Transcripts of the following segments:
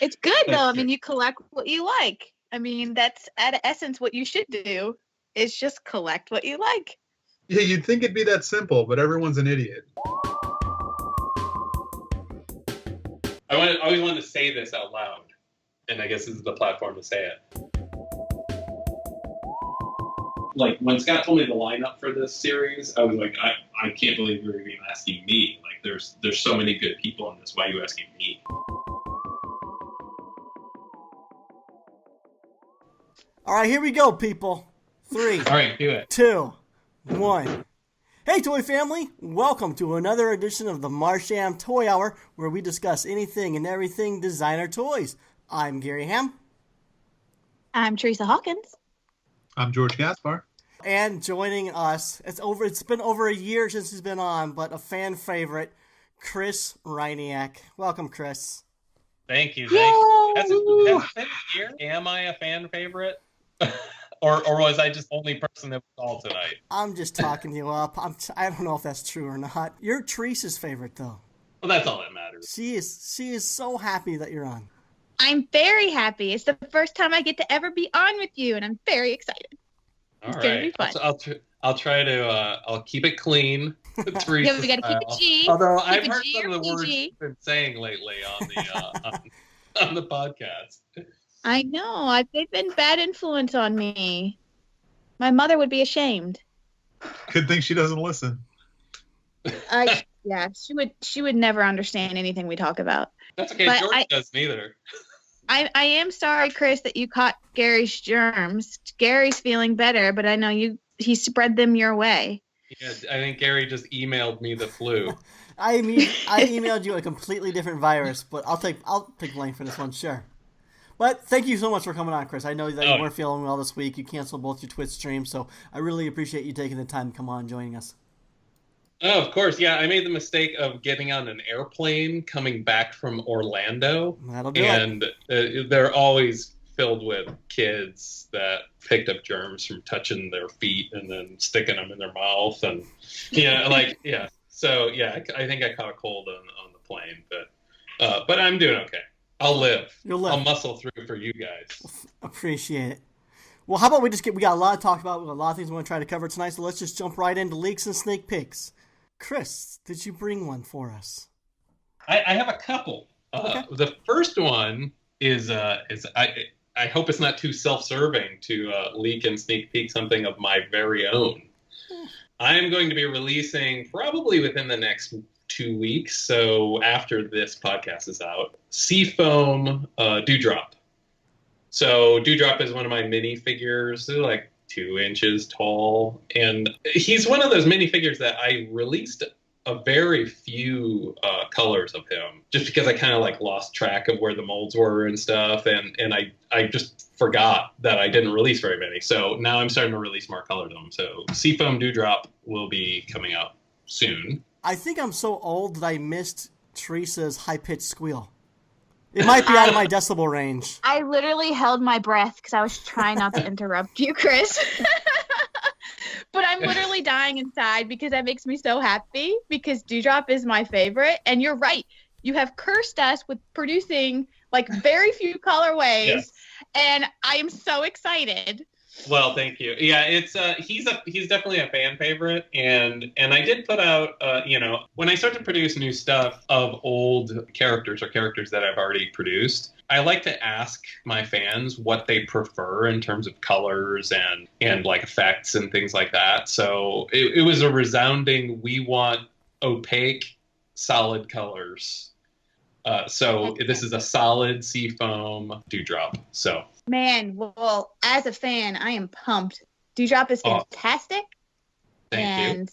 It's good though. I mean, you collect what you like. I mean, that's at essence what you should do is just collect what you like. Yeah, you'd think it'd be that simple, but everyone's an idiot. I always wanted to say this out loud, and I guess this is the platform to say it. Like, when Scott told me the lineup for this series, I was like, I can't believe you're even asking me. Like, there's so many good people in this. Why are you asking me? All right, here we go, people. 3, All right, do it. 2, 1. Hey, Toy Family! Welcome to another edition of the Marsham Toy Hour, where we discuss anything and everything designer toys. I'm Gary Ham. I'm Theresa Hawkins. I'm George Gaspar. And joining us, it's been over a year since he's been on, but a fan favorite, Chris Ryniak. Welcome, Chris. Thank you. Has it been a year? Am I a fan favorite? Or was I just the only person that was all tonight? I'm just talking you up. I don't know if that's true or not. You're Teresa's favorite, though. Well, that's all that matters. She is so happy that you're on. I'm very happy. It's the first time I get to ever be on with you, and I'm very excited. It's gonna be fun. I'll try to. I'll keep it clean. Teresa Yeah, we gotta keep it G. Although Keep I've it heard G some or of the words PG. you've been saying lately on the on the podcast. I know. They've been bad influence on me. My mother would be ashamed. Good thing she doesn't listen. Yeah, she would never understand anything we talk about. That's okay. But George doesn't either. I am sorry, Chris, that you caught Gary's germs. Gary's feeling better, but I know he spread them your way. Yeah, I think Gary just emailed me the flu. I emailed you a completely different virus, but I'll take blame for this one, sure. But thank you so much for coming on, Chris. I know that you weren't feeling well this week. You canceled both your Twitch streams, so I really appreciate you taking the time to come on and joining us. Oh, of course. Yeah, I made the mistake of getting on an airplane coming back from Orlando. That'll do it. And they're always filled with kids that picked up germs from touching their feet and then sticking them in their mouth. And, yeah. So, yeah, I think I caught a cold on the plane. But I'm doing okay. I'll live. You'll live. I'll muscle through for you guys. Appreciate it. Well, how about we got a lot to talk about. We got a lot of things we want to try to cover tonight, so let's just jump right into leaks and sneak peeks. Chris, did you bring one for us? I have a couple. Okay. The first one is I hope it's not too self-serving to leak and sneak peek something of my very own. I am going to be releasing probably within the next 2 weeks, so after this podcast is out, Seafoam Dewdrop. So Dewdrop is one of my minifigures. They're like 2 inches tall, and he's one of those minifigures that I released a very few colors of him, just because I kind of like lost track of where the molds were and stuff, and I just forgot that I didn't release very many. So now I'm starting to release more colors of them. So Seafoam Dewdrop will be coming out soon. I think I'm so old that I missed Teresa's high-pitched squeal. It might be out of my decibel range. I literally held my breath because I was trying not to interrupt you, Chris. But I'm literally dying inside because that makes me so happy because Dewdrop is my favorite. And you're right. You have cursed us with producing like very few colorways. Yes. And I am so excited. Well, thank you. Yeah, it's he's definitely a fan favorite, and I did put out when I start to produce new stuff of old characters or characters that I've already produced, I like to ask my fans what they prefer in terms of colors and like effects and things like that. So it was a resounding, we want opaque, solid colors. So this is a solid Seafoam Dewdrop. So. Man, well, as a fan, I am pumped. Dewdrop is fantastic. Thank you.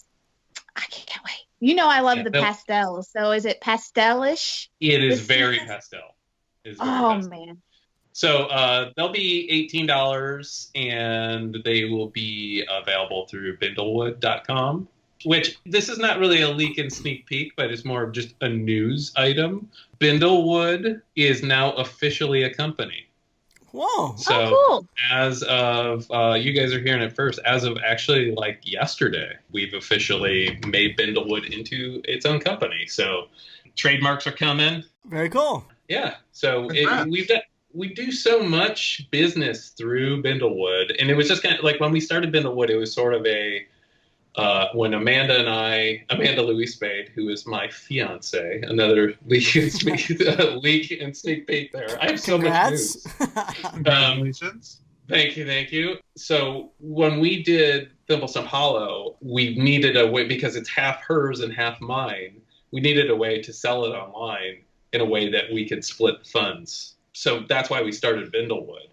I can't wait. You know I love the pastels. So is it pastelish? It is very pastel. Man. So they'll be $18, and they will be available through bindlewood.com, which this is not really a leak and sneak peek, but it's more of just a news item. Bindlewood is now officially a company. Whoa. So cool. As of, you guys are hearing it first, as of actually like yesterday, we've officially made Bindlewood into its own company. So trademarks are coming. Very cool. Yeah. So Congrats. we do so much business through Bindlewood, and it was just kind of like when we started Bindlewood, it was sort of a when Amanda Louis Spade, who is my fiance, another leak and sneak peek there. I have so much news. Congratulations. Thank you. So when we did Thimblesome Hollow, we needed a way, because it's half hers and half mine, we needed a way to sell it online in a way that we could split funds. So that's why we started Bindlewood.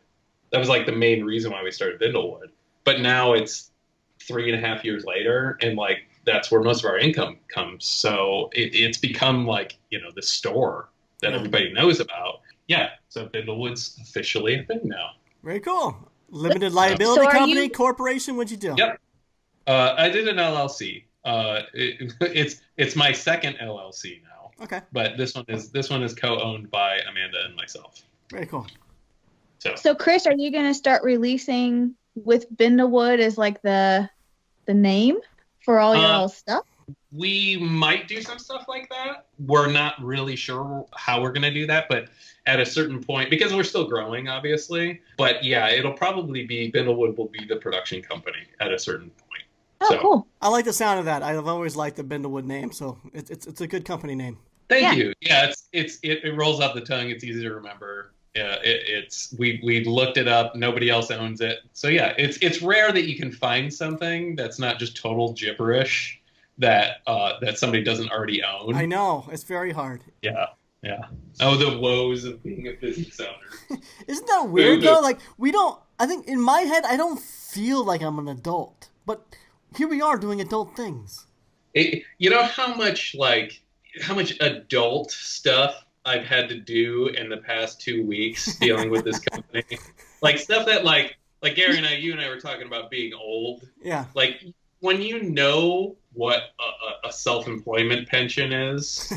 That was like the main reason why we started Bindlewood. But now it's 3.5 years later, and like that's where most of our income comes. So it's become like, the store that everybody knows about. Yeah. So Bindlewood's officially a thing now. Very cool. Limited liability company, corporation. What'd you do? Yep. I did an LLC. It's my second LLC now. Okay. But this one is co-owned by Amanda and myself. Very cool. So Chris, are you gonna start releasing with Bindlewood as like the name for all your old stuff? We might do some stuff like that. We're not really sure how we're gonna do that, but at a certain point, because we're still growing, obviously. But yeah, it'll probably be Bindlewood will be the production company at a certain point. Oh, cool. I like the sound of that. I've always liked the Bindlewood name, so it's a good company name. Thank you. Yeah, it rolls off the tongue. It's easy to remember. Yeah, we looked it up. Nobody else owns it. So yeah, it's rare that you can find something that's not just total gibberish that somebody doesn't already own. I know, it's very hard. Yeah. Oh, the woes of being a business owner. Isn't that weird though? Like I think in my head I don't feel like I'm an adult, but here we are doing adult things. You know how much adult stuff I've had to do in the past 2 weeks dealing with this company, like stuff that like Gary and you and I were talking about being old. Yeah. Like when you know what a self-employment pension is,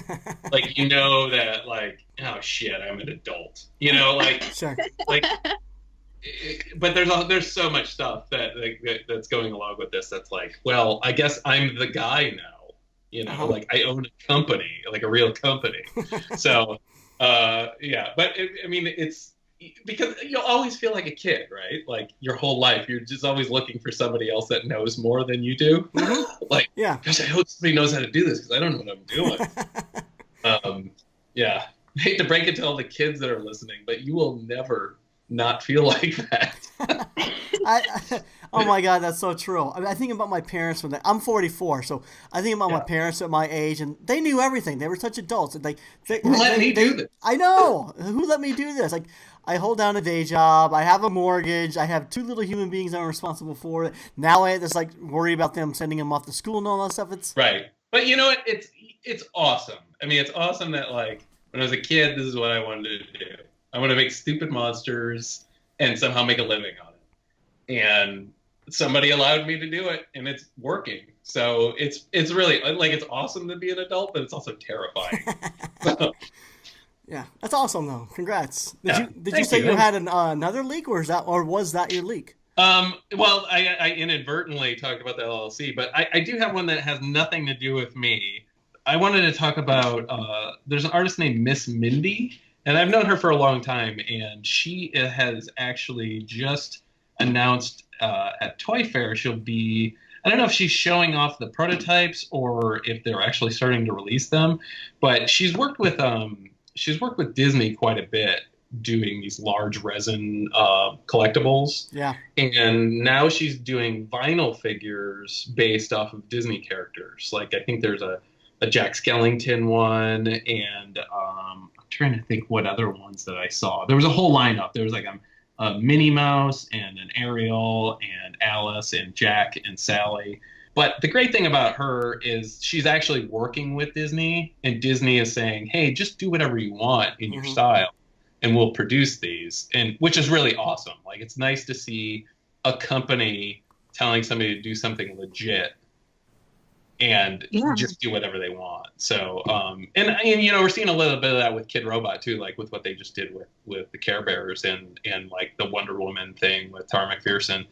like that like, oh shit, I'm an adult. Like sure. Like. But there's so much stuff that's going along with this that's like, well, I guess I'm the guy now. Like I own a company, like a real company. So, yeah. But it's because you'll always feel like a kid, right? Like your whole life, you're just always looking for somebody else that knows more than you do. Like, yeah. Gosh, I hope somebody knows how to do this because I don't know what I'm doing. Yeah. I hate to break it to all the kids that are listening, but you will never not feel like that. Oh my God, that's so true. I think about my parents I'm 44, so I think about my parents at my age, and they knew everything. They were such adults. And Who let me do this? I know. Who let me do this? Like, I hold down a day job. I have a mortgage. I have 2 little human beings I'm responsible for. Now I just worry about them, sending them off to school and all that stuff. It's right. But you know what? It's awesome. I mean, it's awesome that when I was a kid, this is what I wanted to do. I want to make stupid monsters and somehow make a living on it. And somebody allowed me to do it, and it's working. So it's really it's awesome to be an adult, but it's also terrifying. Yeah, that's awesome though. Congrats. Did you you say you had another leak, or was that your leak? Well, I inadvertently talked about the LLC, but I do have one that has nothing to do with me. I wanted to talk about there's an artist named Miss Mindy. And I've known her for a long time, and she has actually just announced at Toy Fair she'll be, I don't know if she's showing off the prototypes or if they're actually starting to release them, but she's worked with Disney quite a bit doing these large resin collectibles. Yeah. And now she's doing vinyl figures based off of Disney characters. Like I think there's a Jack Skellington one, and I'm trying to think what other ones that I saw. There was a whole lineup. There was a Minnie Mouse and an Ariel and Alice and Jack and Sally. But the great thing about her is she's actually working with Disney, and Disney is saying, hey, just do whatever you want in your style, and we'll produce these, and which is really awesome. Like it's nice to see a company telling somebody to do something legit and just do whatever they want. So, and we're seeing a little bit of that with Kid Robot too, like with what they just did with the Care Bears and like the Wonder Woman thing with Tara McPherson.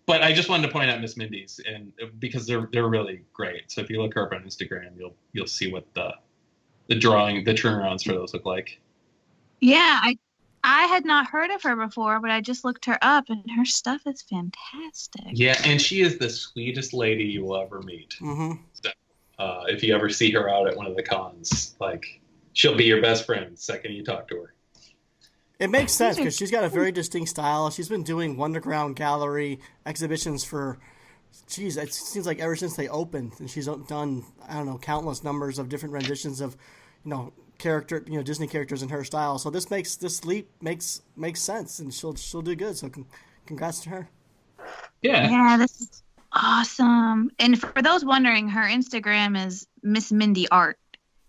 But I just wanted to point out Miss Mindy's, and because they're really great. So if you look her up on Instagram, you'll see what the turnarounds for those look like. Yeah, I had not heard of her before, but I just looked her up, and her stuff is fantastic. Yeah, and she is the sweetest lady you will ever meet. Mm-hmm. So, if you ever see her out at one of the cons, like, she'll be your best friend the second you talk to her. It makes sense because she's got a very distinct style. She's been doing Wonderground Gallery exhibitions for, geez, it seems like ever since they opened. And she's done, I don't know, countless numbers of different renditions of, Disney characters in her style. So this leap makes sense, and she'll do good. So congrats to her. Yeah, this is awesome. And for those wondering, her Instagram is Miss Mindy Art,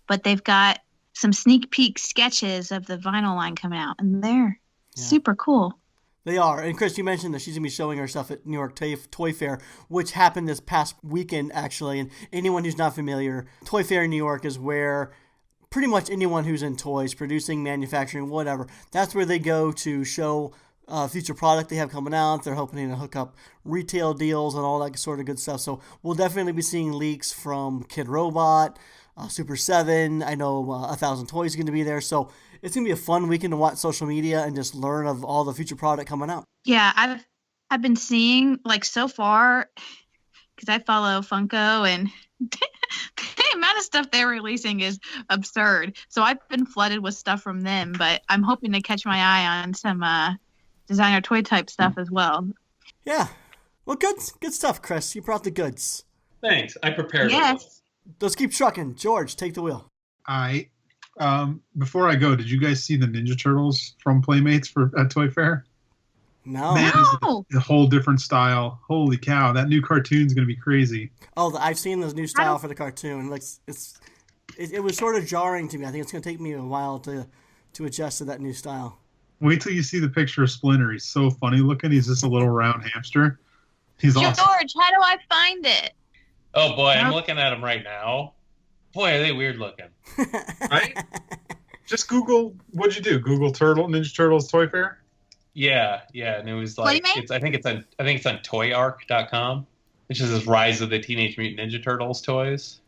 but they've got some sneak peek sketches of the vinyl line coming out, and they're super cool. They are. And Chris, you mentioned that she's going to be showing her stuff at New York Toy Fair, which happened this past weekend, actually. And anyone who's not familiar, Toy Fair in New York is where pretty much anyone who's in toys, producing, manufacturing, whatever, that's where they go to show future product they have coming out. They're hoping to hook up retail deals and all that sort of good stuff. So we'll definitely be seeing leaks from Kid Robot, Super 7. I know 1,000 Toys is going to be there. So it's going to be a fun weekend to watch social media and just learn of all the future product coming out. Yeah, I've been seeing, like, so far, because I follow Funko, and the amount of stuff they're releasing is absurd. So I've been flooded with stuff from them, but I'm hoping to catch my eye on some designer toy type stuff as well. Yeah. Well, good stuff, Chris. You brought the goods. Thanks. I prepared. Yes. Let's keep trucking. George, take the wheel. Before I go, did you guys see the Ninja Turtles from Playmates at Toy Fair? No. Man, it's a whole different style. Holy cow, that new cartoon's going to be crazy. Oh, I've seen the new style for the cartoon. Like, it was sort of jarring to me. I think it's going to take me a while to adjust to that new style. Wait till you see the picture of Splinter. He's so funny looking. He's just a little round hamster. He's awesome. George, how do I find it? Oh, boy, I'm looking at them right now. Boy, are they weird looking. Right? Just Google, what'd you do? Google Ninja Turtles Toy Fair? Yeah, and it was like, I think it's on toyark.com, which is this Rise of the Teenage Mutant Ninja Turtles toys.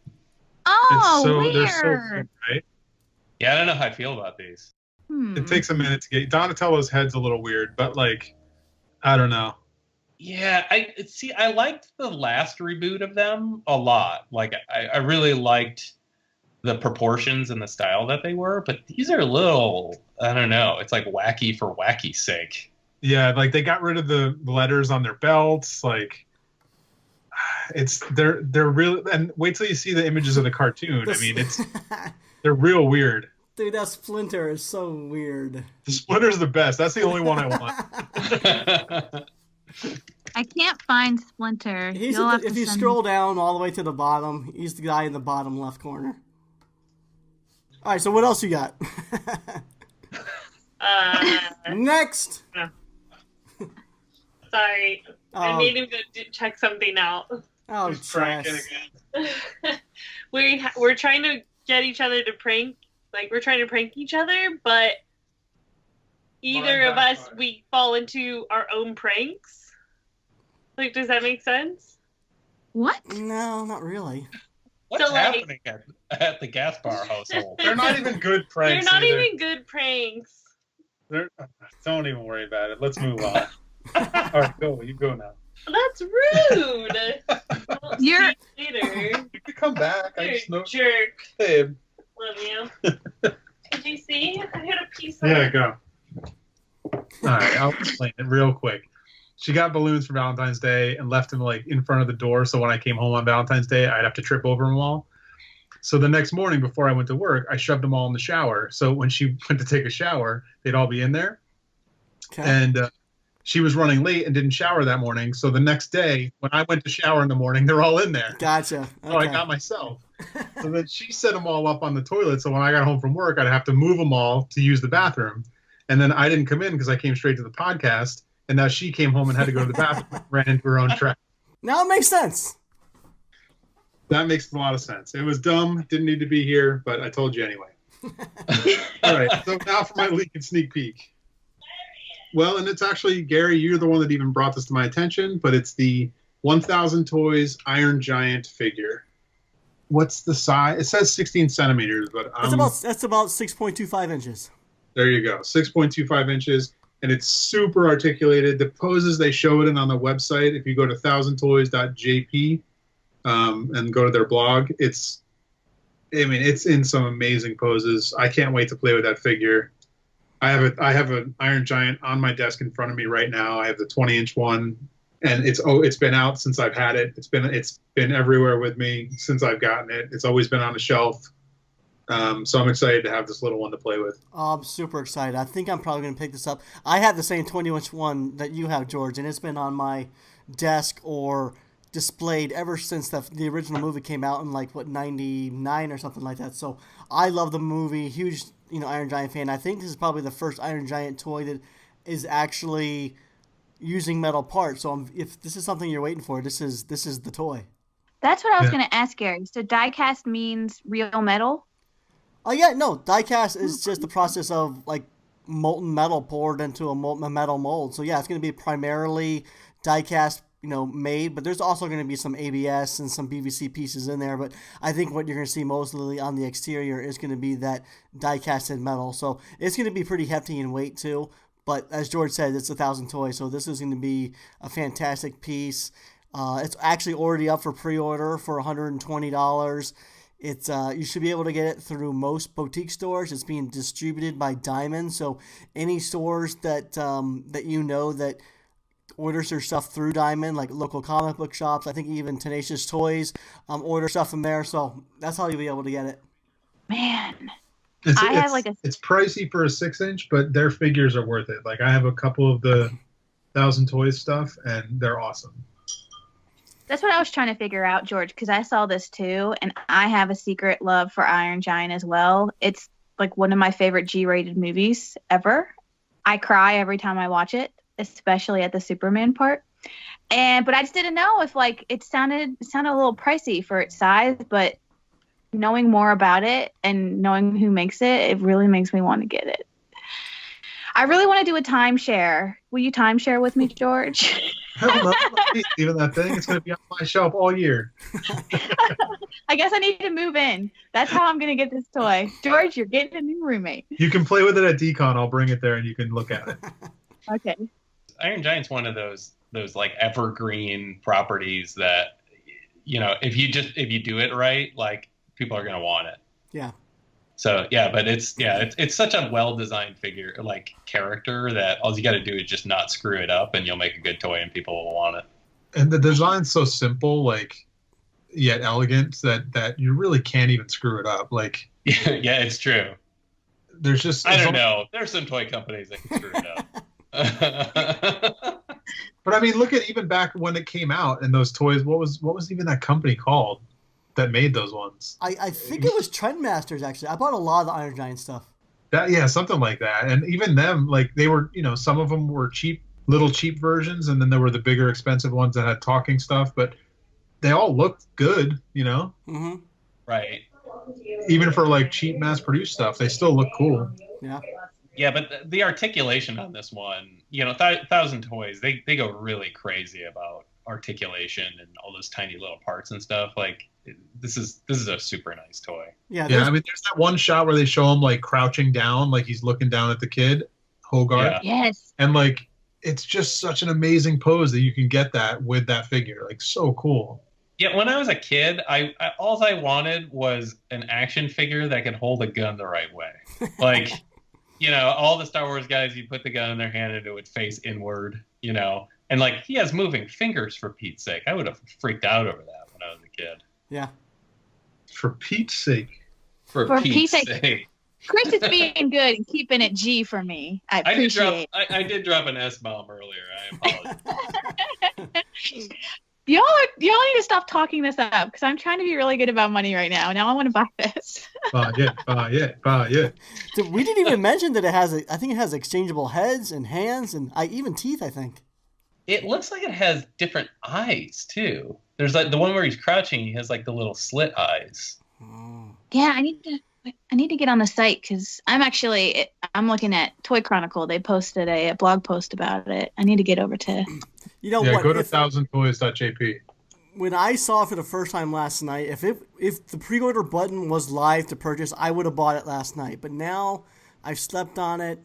Oh, weird. They're so cool, right? Yeah, I don't know how I feel about these. It takes a minute to get. Donatello's head's a little weird, but like, I don't know. Yeah, I liked the last reboot of them a lot. Like, I really liked the proportions and the style that they were, but these are a little, I don't know, it's like wacky for wacky's sake. Yeah, like they got rid of the letters on their belts, like they're really, and wait till you see the images of the cartoon. I mean, they're real weird. Dude, that Splinter is so weird. The Splinter's the best. That's the only one I want. I can't find Splinter. If you scroll down all the way to the bottom, he's the guy in the bottom left corner. All right, so what else you got? Next. Sorry, I made him go check something out. Oh, prank it again. We're trying to get each other to prank. Like, we're trying to prank each other, but either of us, we fall into our own pranks. Like, does that make sense? What? No, not really. What's happening at the Gaspar household? They're not even good pranks. They're not even good pranks. Don't even worry about it. Let's move on. All right, you go now. That's rude. You're later. You can come back. You're I just know. Jerk. Babe. Love you. Did you see? I had a piece of Yeah, go. All right, I'll explain it real quick. She got balloons for Valentine's Day and left them like in front of the door. So when I came home on Valentine's Day, I'd have to trip over them all. So the next morning before I went to work, I shoved them all in the shower. So when she went to take a shower, they'd all be in there. Okay. And she was running late and didn't shower that morning. So the next day, when I went to shower in the morning, they're all in there. Gotcha. Okay. So I got myself. So then she set them all up on the toilet. So when I got home from work, I'd have to move them all to use the bathroom. And then I didn't come in because I came straight to the podcast. And now she came home and had to go to the bathroom, ran into her own trap. Now it makes sense. That makes a lot of sense. It was dumb, didn't need to be here, but I told you anyway. All right, so now for my leak and sneak peek. Well, and it's actually, Gary, you're the one that even brought this to my attention, but it's the 1,000 Toys Iron Giant figure. What's the size? It says 16 centimeters, but that's about 6.25 inches. There you go. 6.25 inches. And it's super articulated. The poses they show it in on the website, if you go to thousandtoys.jp and go to their blog, it's in some amazing poses. I can't wait to play with that figure. I have an Iron Giant on my desk in front of me right now. I have the 20-inch one, and it's been out since I've had it. It's been everywhere with me since I've gotten it. It's always been on the shelf. So I'm excited to have this little one to play with. Oh, I'm super excited. I think I'm probably going to pick this up. I have the same 20-inch one that you have, George, and it's been on my desk or displayed ever since the original movie came out in 99 or something like that. So I love the movie. Huge, Iron Giant fan. I think this is probably the first Iron Giant toy that is actually using metal parts. So if this is something you're waiting for, this is the toy. That's what I was going to ask, Gary. So die-cast means real metal? Oh yeah, no. Die-cast is just the process of molten metal poured into a molten metal mold. So yeah, it's going to be primarily die-cast, made, but there's also going to be some ABS and some PVC pieces in there. But I think what you're going to see mostly on the exterior is going to be that die-casted metal. So it's going to be pretty hefty in weight too. But as George said, it's 1,000 toys, so this is going to be a fantastic piece. It's actually already up for pre-order for $120. It's you should be able to get it through most boutique stores. It's being distributed by Diamond, so any stores that that orders their stuff through Diamond, like local comic book shops, I think even Tenacious Toys order stuff from there. So that's how you'll be able to get it. Man, it's pricey for a 6-inch, but their figures are worth it. I have a couple of the 1,000 Toys stuff, and they're awesome. That's what I was trying to figure out, George, because I saw this too, and I have a secret love for Iron Giant as well. It's one of my favorite G-rated movies ever. I cry every time I watch it, especially at the Superman part. But I just didn't know if it sounded a little pricey for its size, but knowing more about it and knowing who makes it, it really makes me want to get it. I really want to do a timeshare. Will you timeshare with me, George? Hell no, even that thing. It's going to be on my shelf all year. I guess I need to move in. That's how I'm going to get this toy. George, you're getting a new roommate. You can play with it at Decon. I'll bring it there and you can look at it. Okay. Iron Giant's one of those evergreen properties that, if you do it right, people are going to want it. Yeah. So yeah, but it's such a well-designed figure, character, that all you got to do is just not screw it up, and you'll make a good toy, and people will want it. And the design's so simple, yet elegant, that you really can't even screw it up. Yeah, it's true. There's just I don't know. There's some toy companies that can screw it up. But look at even back when it came out, and those toys. What was even that company called that made those ones? I think it was Trendmasters, actually. I bought a lot of the Iron Giant stuff. Something like that. And even them, they were, some of them were cheap versions, and then there were the bigger expensive ones that had talking stuff, but they all looked good, Mm-hmm. Right. Even for cheap mass-produced stuff, they still look cool. Yeah. Yeah, but the articulation on this one, 1,000 Toys, they go really crazy about articulation and all those tiny little parts and stuff. This is a super nice toy. Yeah. There's that one shot where they show him crouching down, he's looking down at the kid, Hogarth. Yeah. Yes. And it's just such an amazing pose that you can get that with that figure. So cool. Yeah, when I was a kid, all I wanted was an action figure that could hold a gun the right way. All the Star Wars guys, you put the gun in their hand and it would face inward, and he has moving fingers, for Pete's sake. I would have freaked out over that when I was a kid. Yeah. For Pete's sake. For Pete's sake. Chris is being good and keeping it G for me. I appreciate it. I did drop an S-bomb earlier. I apologize. Y'all need to stop talking this up, because I'm trying to be really good about money right now. Now I want to buy this. Buy it. So we didn't even mention that I think it has exchangeable heads and hands and even teeth, I think. It looks like it has different eyes too. There's the one where he's crouching, he has the little slit eyes. Yeah, I need to get on the site, because I'm looking at Toy Chronicle. They posted a blog post about it. I need to get over to. What? Go to thousandtoys.jp. When I saw it for the first time last night, if the pre-order button was live to purchase, I would have bought it last night. But now I've slept on it,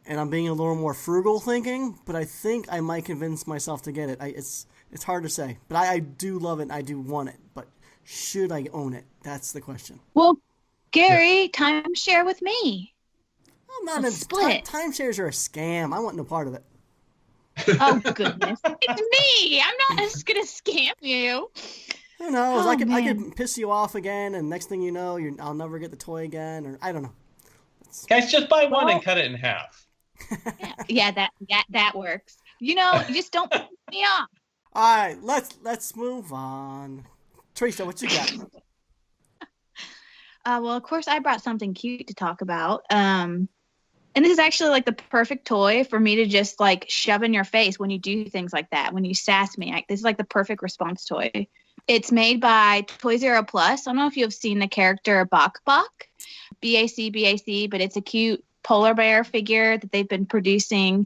and I'm being a little more frugal thinking, but I think I might convince myself to get it. It's hard to say, but I do love it, and I do want it, but should I own it? That's the question. Well, Gary, timeshare with me. I'm not Let's split. Timeshares are a scam. I want no part of it. Oh, goodness. It's me. I'm not just going to scam you. Who knows? Oh, I man. could piss you off again, and next thing you know, I'll never get the toy again, or I don't know. Guys, just buy one and cut it in half. Yeah, that works. You just don't piss me off. All right, let's move on. Theresa, what you got? Well, of course, I brought something cute to talk about. And this is actually like the perfect toy for me to just like shove in your face when you do things like that. When you sass me, this is like the perfect response toy. It's made by Toy Zero Plus. I don't know if you have seen the character Bok Bok, BAC, but it's a cute polar bear figure that they've been producing.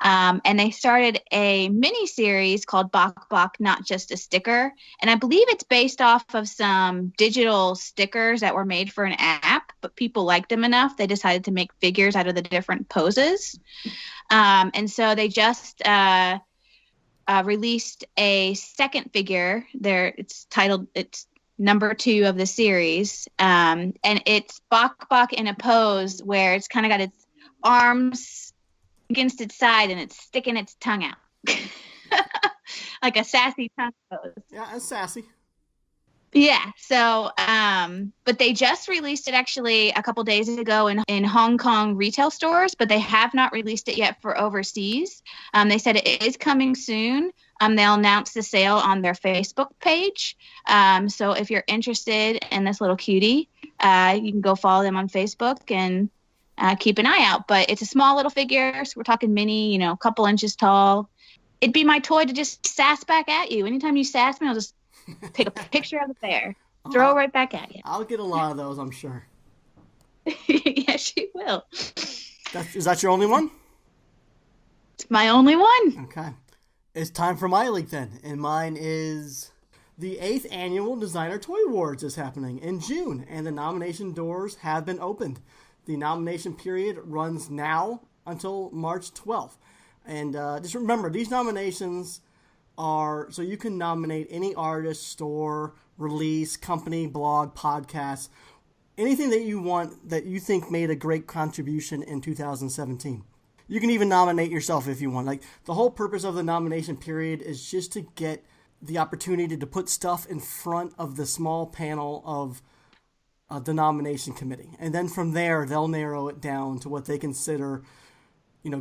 And they started a mini series called Bok Bok, Not Just a Sticker. And I believe it's based off of some digital stickers that were made for an app, but people liked them enough. They decided to make figures out of the different poses. And so they just released a second figure there. It's number 2 of the series. And it's Bok Bok in a pose where it's kind of got its arms against its side and it's sticking its tongue out. Like a sassy tongue pose. Yeah, it's sassy. Yeah. So, but they just released it actually a couple days ago in Hong Kong retail stores, but they have not released it yet for overseas. They said it is coming soon. They'll announce the sale on their Facebook page. So if you're interested in this little cutie, you can go follow them on Facebook and keep an eye out. But it's a small little figure. So we're talking mini, a couple inches tall. It'd be my toy to just sass back at you. Anytime you sass me, I'll just take a picture of it there. Throw it right back at you. I'll get a lot of those, I'm sure. Yes, you will. Is that your only one? It's my only one. Okay. It's time for my leak then. And mine is the 8th Annual Designer Toy Awards is happening in June, and the nomination doors have been opened. The nomination period runs now until March 12th. And just remember, these nominations are so you can nominate any artist, store, release, company, blog, podcast, anything that you want that you think made a great contribution in 2017. You can even nominate yourself if you want. Like, the whole purpose of the nomination period is just to get the opportunity to put stuff in front of the small panel of the nomination committee. And then from there, they'll narrow it down to what they consider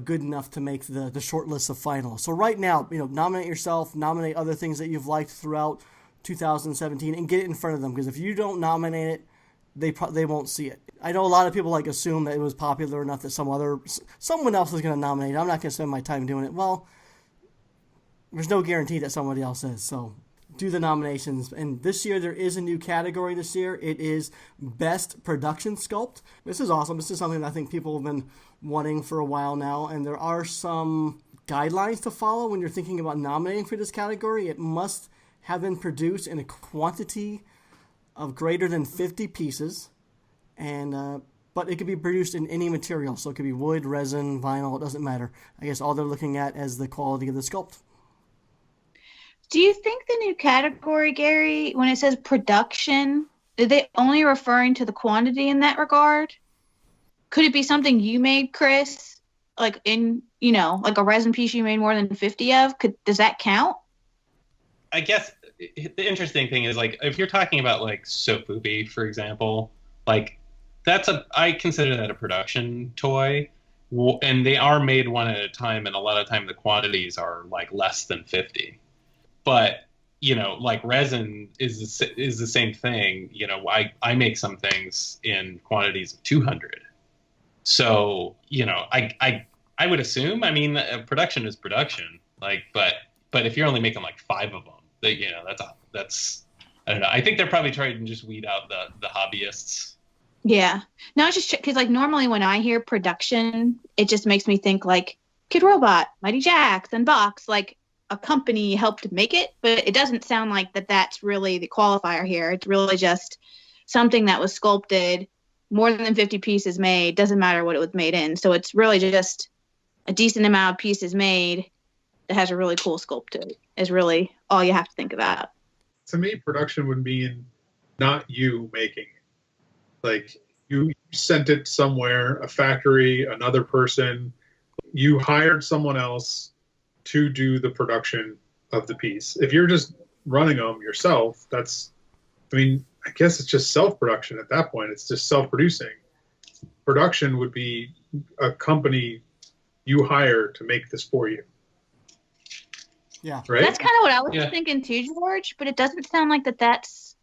good enough to make the short list of finalists. So right now, nominate yourself, nominate other things that you've liked throughout 2017, and get it in front of them. Because if you don't nominate it, they won't see it. I know a lot of people assume that it was popular enough that someone else is going to nominate it. I'm not going to spend my time doing it. Well, there's no guarantee that somebody else is. So do the nominations. And this year there is a new category this year. It is Best Production Sculpt. This is awesome. This is something that I think people have been wanting for a while now. And there are some guidelines to follow when you're thinking about nominating for this category. It must have been produced in a quantity of greater than 50 pieces. And but it could be produced in any material. So it could be wood, resin, vinyl. It doesn't matter. I guess all they're looking at is the quality of the sculpt. Do you think the new category, Gary, when it says production, are they only referring to the quantity in that regard? Could it be something you made, Chris? Like like a resin piece you made more than 50 of? Does that count? I guess the interesting thing is, if you're talking about soap boopy, for example, I consider that a production toy, and they are made one at a time, and a lot of time the quantities are less than 50. But resin is the same thing. I make some things in quantities of 200. So I would assume. I mean, production is production. But if you're only making 5 of them, that's I don't know. I think they're probably trying to just weed out the hobbyists. Yeah. No, it's just because normally when I hear production, it just makes me think Kid Robot, Mighty Jax, and Box, a company helped make it, but it doesn't sound like that's really the qualifier here. It's really just something that was sculpted more than 50 pieces made, doesn't matter what it was made in. So it's really just a decent amount of pieces made that has a really cool sculpt to it, is really all you have to think about. To me, production would mean not you making it. Like, you sent it somewhere, a factory, another person. You hired someone else to do the production of the piece. If you're just running them yourself, I guess it's just self-production at that point. It's just self-producing. Production would be a company you hire to make this for you. Yeah. Right? That's kind of what I was thinking too, George, but it doesn't sound like that's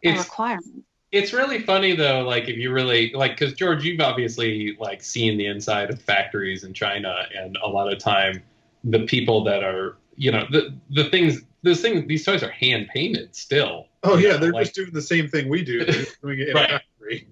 a requirement. It's really funny though, like if you really like, because George, you've obviously like seen the inside of factories in China, and a lot of time the people that are, these toys are hand painted still. Oh yeah, they're just doing the same thing we do. They're just doing it in a factory.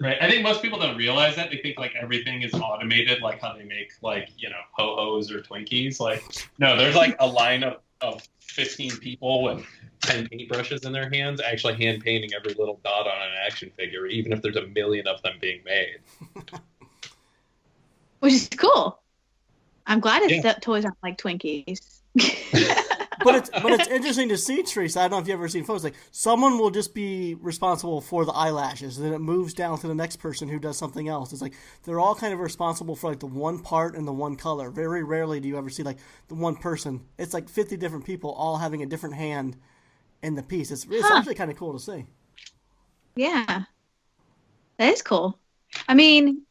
Right. I think most people don't realize that. They think like everything is automated, like how they make like, ho-hos or Twinkies. Like, no, there's like a line of 15 people with 10 paintbrushes in their hands, actually hand painting every little dot on an action figure, even if there's a million of them being made. Which is cool. I'm glad toys aren't like Twinkies. But it's interesting to see, Theresa. I don't know if you've ever seen photos. Like, someone will just be responsible for the eyelashes, and then it moves down to the next person who does something else. It's like they're all kind of responsible for like the one part and the one color. Very rarely do you ever see like the one person. It's like 50 different people all having a different hand in the piece. It's actually kind of cool to see. Yeah, that is cool. I mean,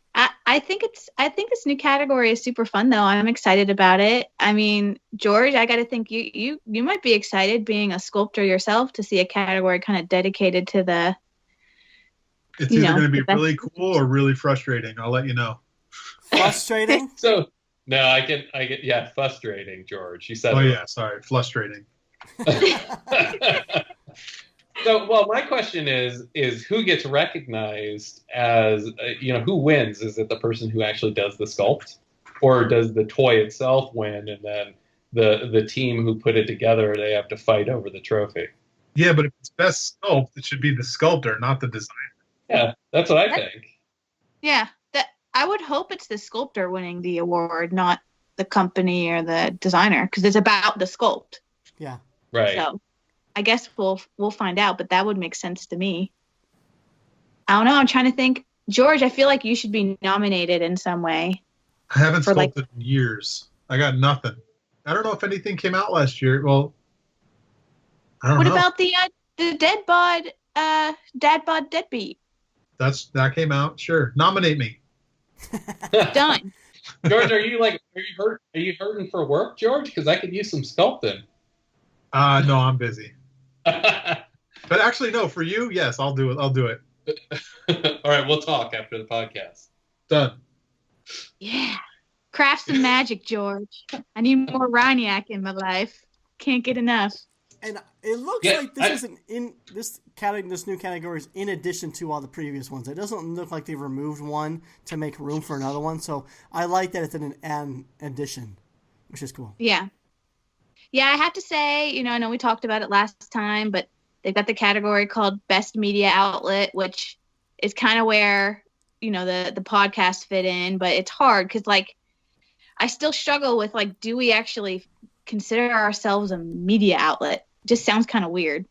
I think this new category is super fun though. I'm excited about it. I mean, George, I got to think you might be excited being a sculptor yourself to see a category kind of dedicated to the. It's either going to be really cool or really frustrating. I'll let you know. Frustrating? I get frustrating, George. You said. Oh yeah, sorry, frustrating. So, well, my question is who gets recognized as, who wins? Is it the person who actually does the sculpt, or does the toy itself win, and then the team who put it together, they have to fight over the trophy? Yeah, but if it's best sculpt, it should be the sculptor, not the designer. Yeah, that's what I think. Yeah, I would hope it's the sculptor winning the award, not the company or the designer, because it's about the sculpt. Yeah. Right. So I guess we'll find out, but that would make sense to me. I don't know. I'm trying to think. George, I feel like you should be nominated in some way. I haven't sculpted in years. I got nothing. I don't know if anything came out last year. Well, I don't know. What about the Dead Bod, Dad Bod Deadbeat? That came out. Sure, nominate me. Done. George, are you hurting for work, George? Because I could use some sculpting. No, I'm busy. But actually, no, for you, yes, I'll do it. All right, we'll talk after the podcast. Done. Yeah. Craft some magic, George. I need more Ryniak in my life. Can't get enough. And it looks like this isn't in this new category is in addition to all the previous ones. It doesn't look like they removed one to make room for another one. So I like that it's an addition, which is cool. Yeah. Yeah, I have to say, I know we talked about it last time, but they've got the category called Best Media Outlet, which is kind of where, the podcast fit in. But it's hard because, I still struggle with, do we actually consider ourselves a media outlet? It just sounds kind of weird.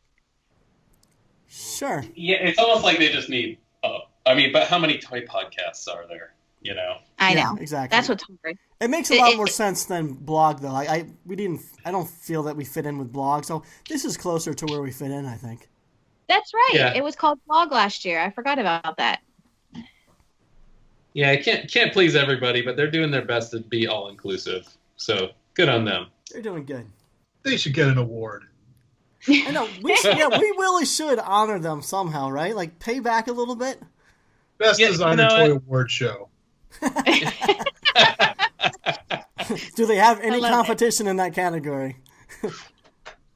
Sure. Yeah, it's almost like they just need, but how many toy podcasts are there, I know. Exactly. That's what's hard. It makes a lot more sense than blog, though. I don't feel that we fit in with blog, so this is closer to where we fit in, I think. That's right. Yeah. It was called blog last year. I forgot about that. Yeah, I can't please everybody, but they're doing their best to be all inclusive. So good on them. They're doing good. They should get an award. I know. We really should honor them somehow, right? Pay back a little bit. Best Designer Toy Award Show. Do they have any competition in that category?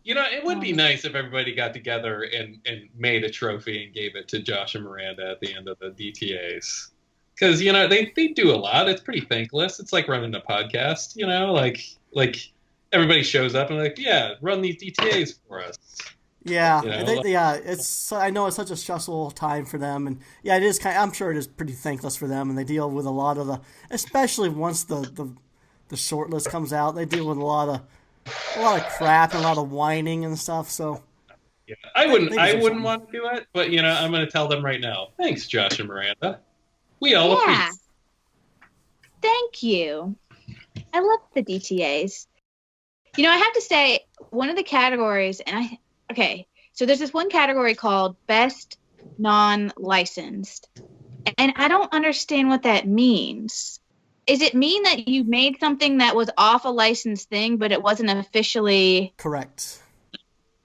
It would be nice if everybody got together and made a trophy and gave it to Josh and Miranda at the end of the DTAs. Because, they do a lot. It's pretty thankless. It's like running a podcast, like everybody shows up and yeah, run these DTAs for us. Yeah, You know? it's. I know it's such a stressful time for them, and yeah, it is kind. I'm sure it is pretty thankless for them, and they deal with a lot of especially once the short list comes out, they deal with a lot of crap and a lot of whining and stuff. So Yeah. I they wouldn't deserve something. want to do it, but I'm going to tell them right now. Thanks, Josh and Miranda. We all Yeah. appreciate. Thank you. I love the DTAs. I have to say, one of the categories, so there's this one category called Best Non-Licensed. And I don't understand what that means. Is it mean that you made something that was off a licensed thing, but it wasn't officially... Correct.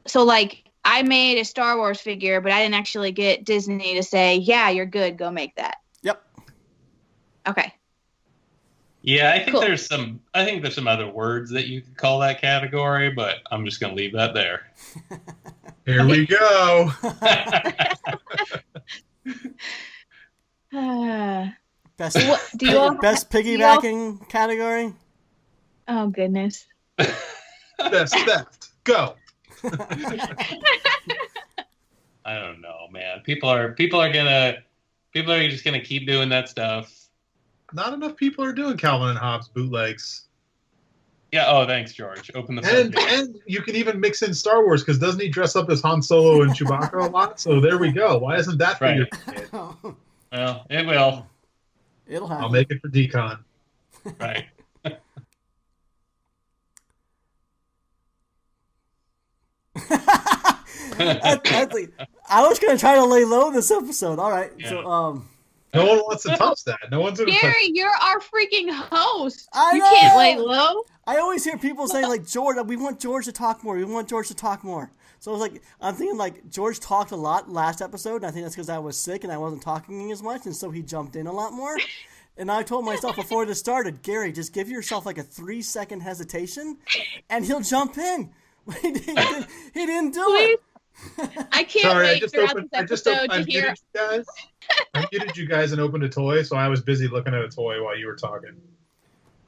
So, like, I made a Star Wars figure, but I didn't actually get Disney to say, yeah, you're good, go make that. Yep. Okay. Yeah, I think Cool. there's some other words that you could call that category, but I'm just going to leave that there. Here we go. Best Do you all best piggybacking category. Oh, goodness. Best theft. Go. I don't know, man. People are just gonna keep doing that stuff. Not enough people are doing Calvin and Hobbes bootlegs. Yeah. Oh, thanks, George. Open the And you can even mix in Star Wars, because doesn't he dress up as Han Solo and Chewbacca a lot? So there we go. Why isn't that Right. figure? Well, it will. It'll happen. I'll make it for Decon. Right. I was gonna try to lay low this episode. All right, Yeah. so No one wants to touch that. No one's going to touch. Gary, you're our freaking host. I You know. can't lay low. I always hear people saying like, George, we want George to talk more. We want George to talk more. So I was like, I'm thinking like George talked a lot last episode, and I think that's because I was sick and I wasn't talking as much, and so he jumped in a lot more. And I told myself before this started, Gary, just give yourself like a 3-second hesitation, and he'll jump in. He didn't do it. I can't Sorry, wait throughout this episode to hear. I muted you guys and opened a toy, so I was busy looking at a toy while you were talking.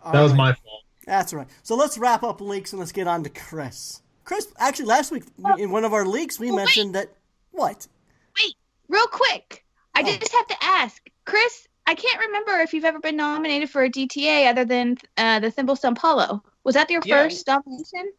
All That was right. my fault. That's right. So let's wrap up leaks and let's get on to Chris. Chris, actually, last week in one of our leaks, we mentioned that. What? Wait, real quick. I just have to ask, Chris. I can't remember if you've ever been nominated for a DTA other than the Thimble Stump Hollow. Was that your first nomination?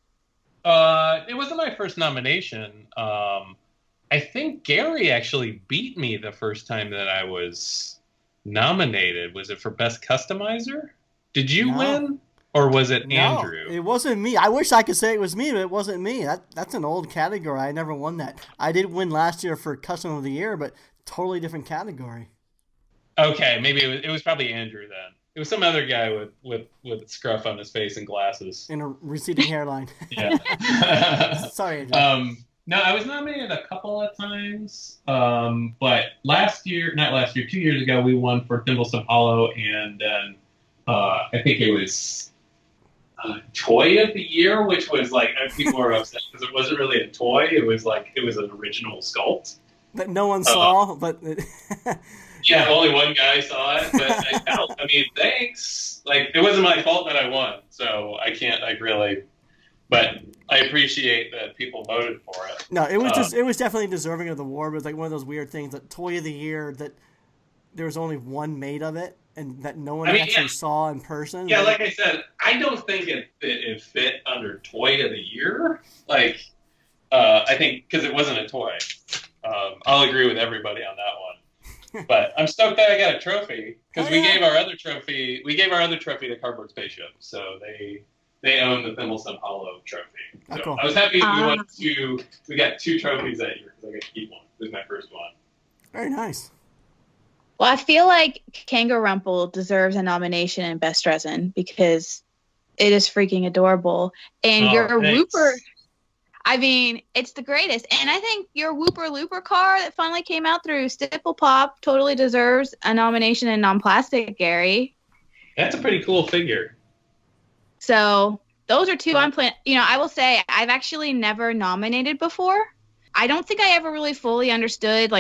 It wasn't my first nomination. I think Gary actually beat me the first time that I was nominated. Was it for Best Customizer? Did you win? Or was it Andrew? It wasn't me. I wish I could say it was me, but it wasn't me. That's an old category. I never won that. I did win last year for Custom of the Year, but totally different category. Okay, maybe it was probably Andrew then. It was some other guy with scruff on his face and glasses. And a receding hairline. Yeah. Sorry, Andrew. No, I was nominated a couple of times. But 2 years ago, we won for Thimblesome Hollow, and then I think it was Toy of the Year, which was like, people were upset because it wasn't really a toy. It was an original sculpt. That no one saw, but... Yeah, only one guy saw it, but thanks. Like, it wasn't my fault that I won, so I can't, but I appreciate that people voted for it. No, it was definitely deserving of the award. It was like one of those weird things, that Toy of the Year, that there was only one made of it, and that no one actually saw in person. Yeah, like I said, I don't think it fit under Toy of the Year. I think, because it wasn't a toy. I'll agree with everybody on that one. But I'm stoked that I got a trophy, because we gave our other trophy to Cardboard Spaceship, so they own the Thimblesome Hollow trophy. So cool. I was happy we got 2 trophies that year, because I got to keep one. It was my first one. Very nice. Well, I feel like Kangarumple deserves a nomination in Best Resin because it is freaking adorable. And your Wooper, it's the greatest. And I think your Wooper Looper car that finally came out through Stipple Pop totally deserves a nomination in non-plastic, Gary. That's a pretty cool figure. So those are 2 I'm planning. I will say I've actually never nominated before. I don't think I ever really fully understood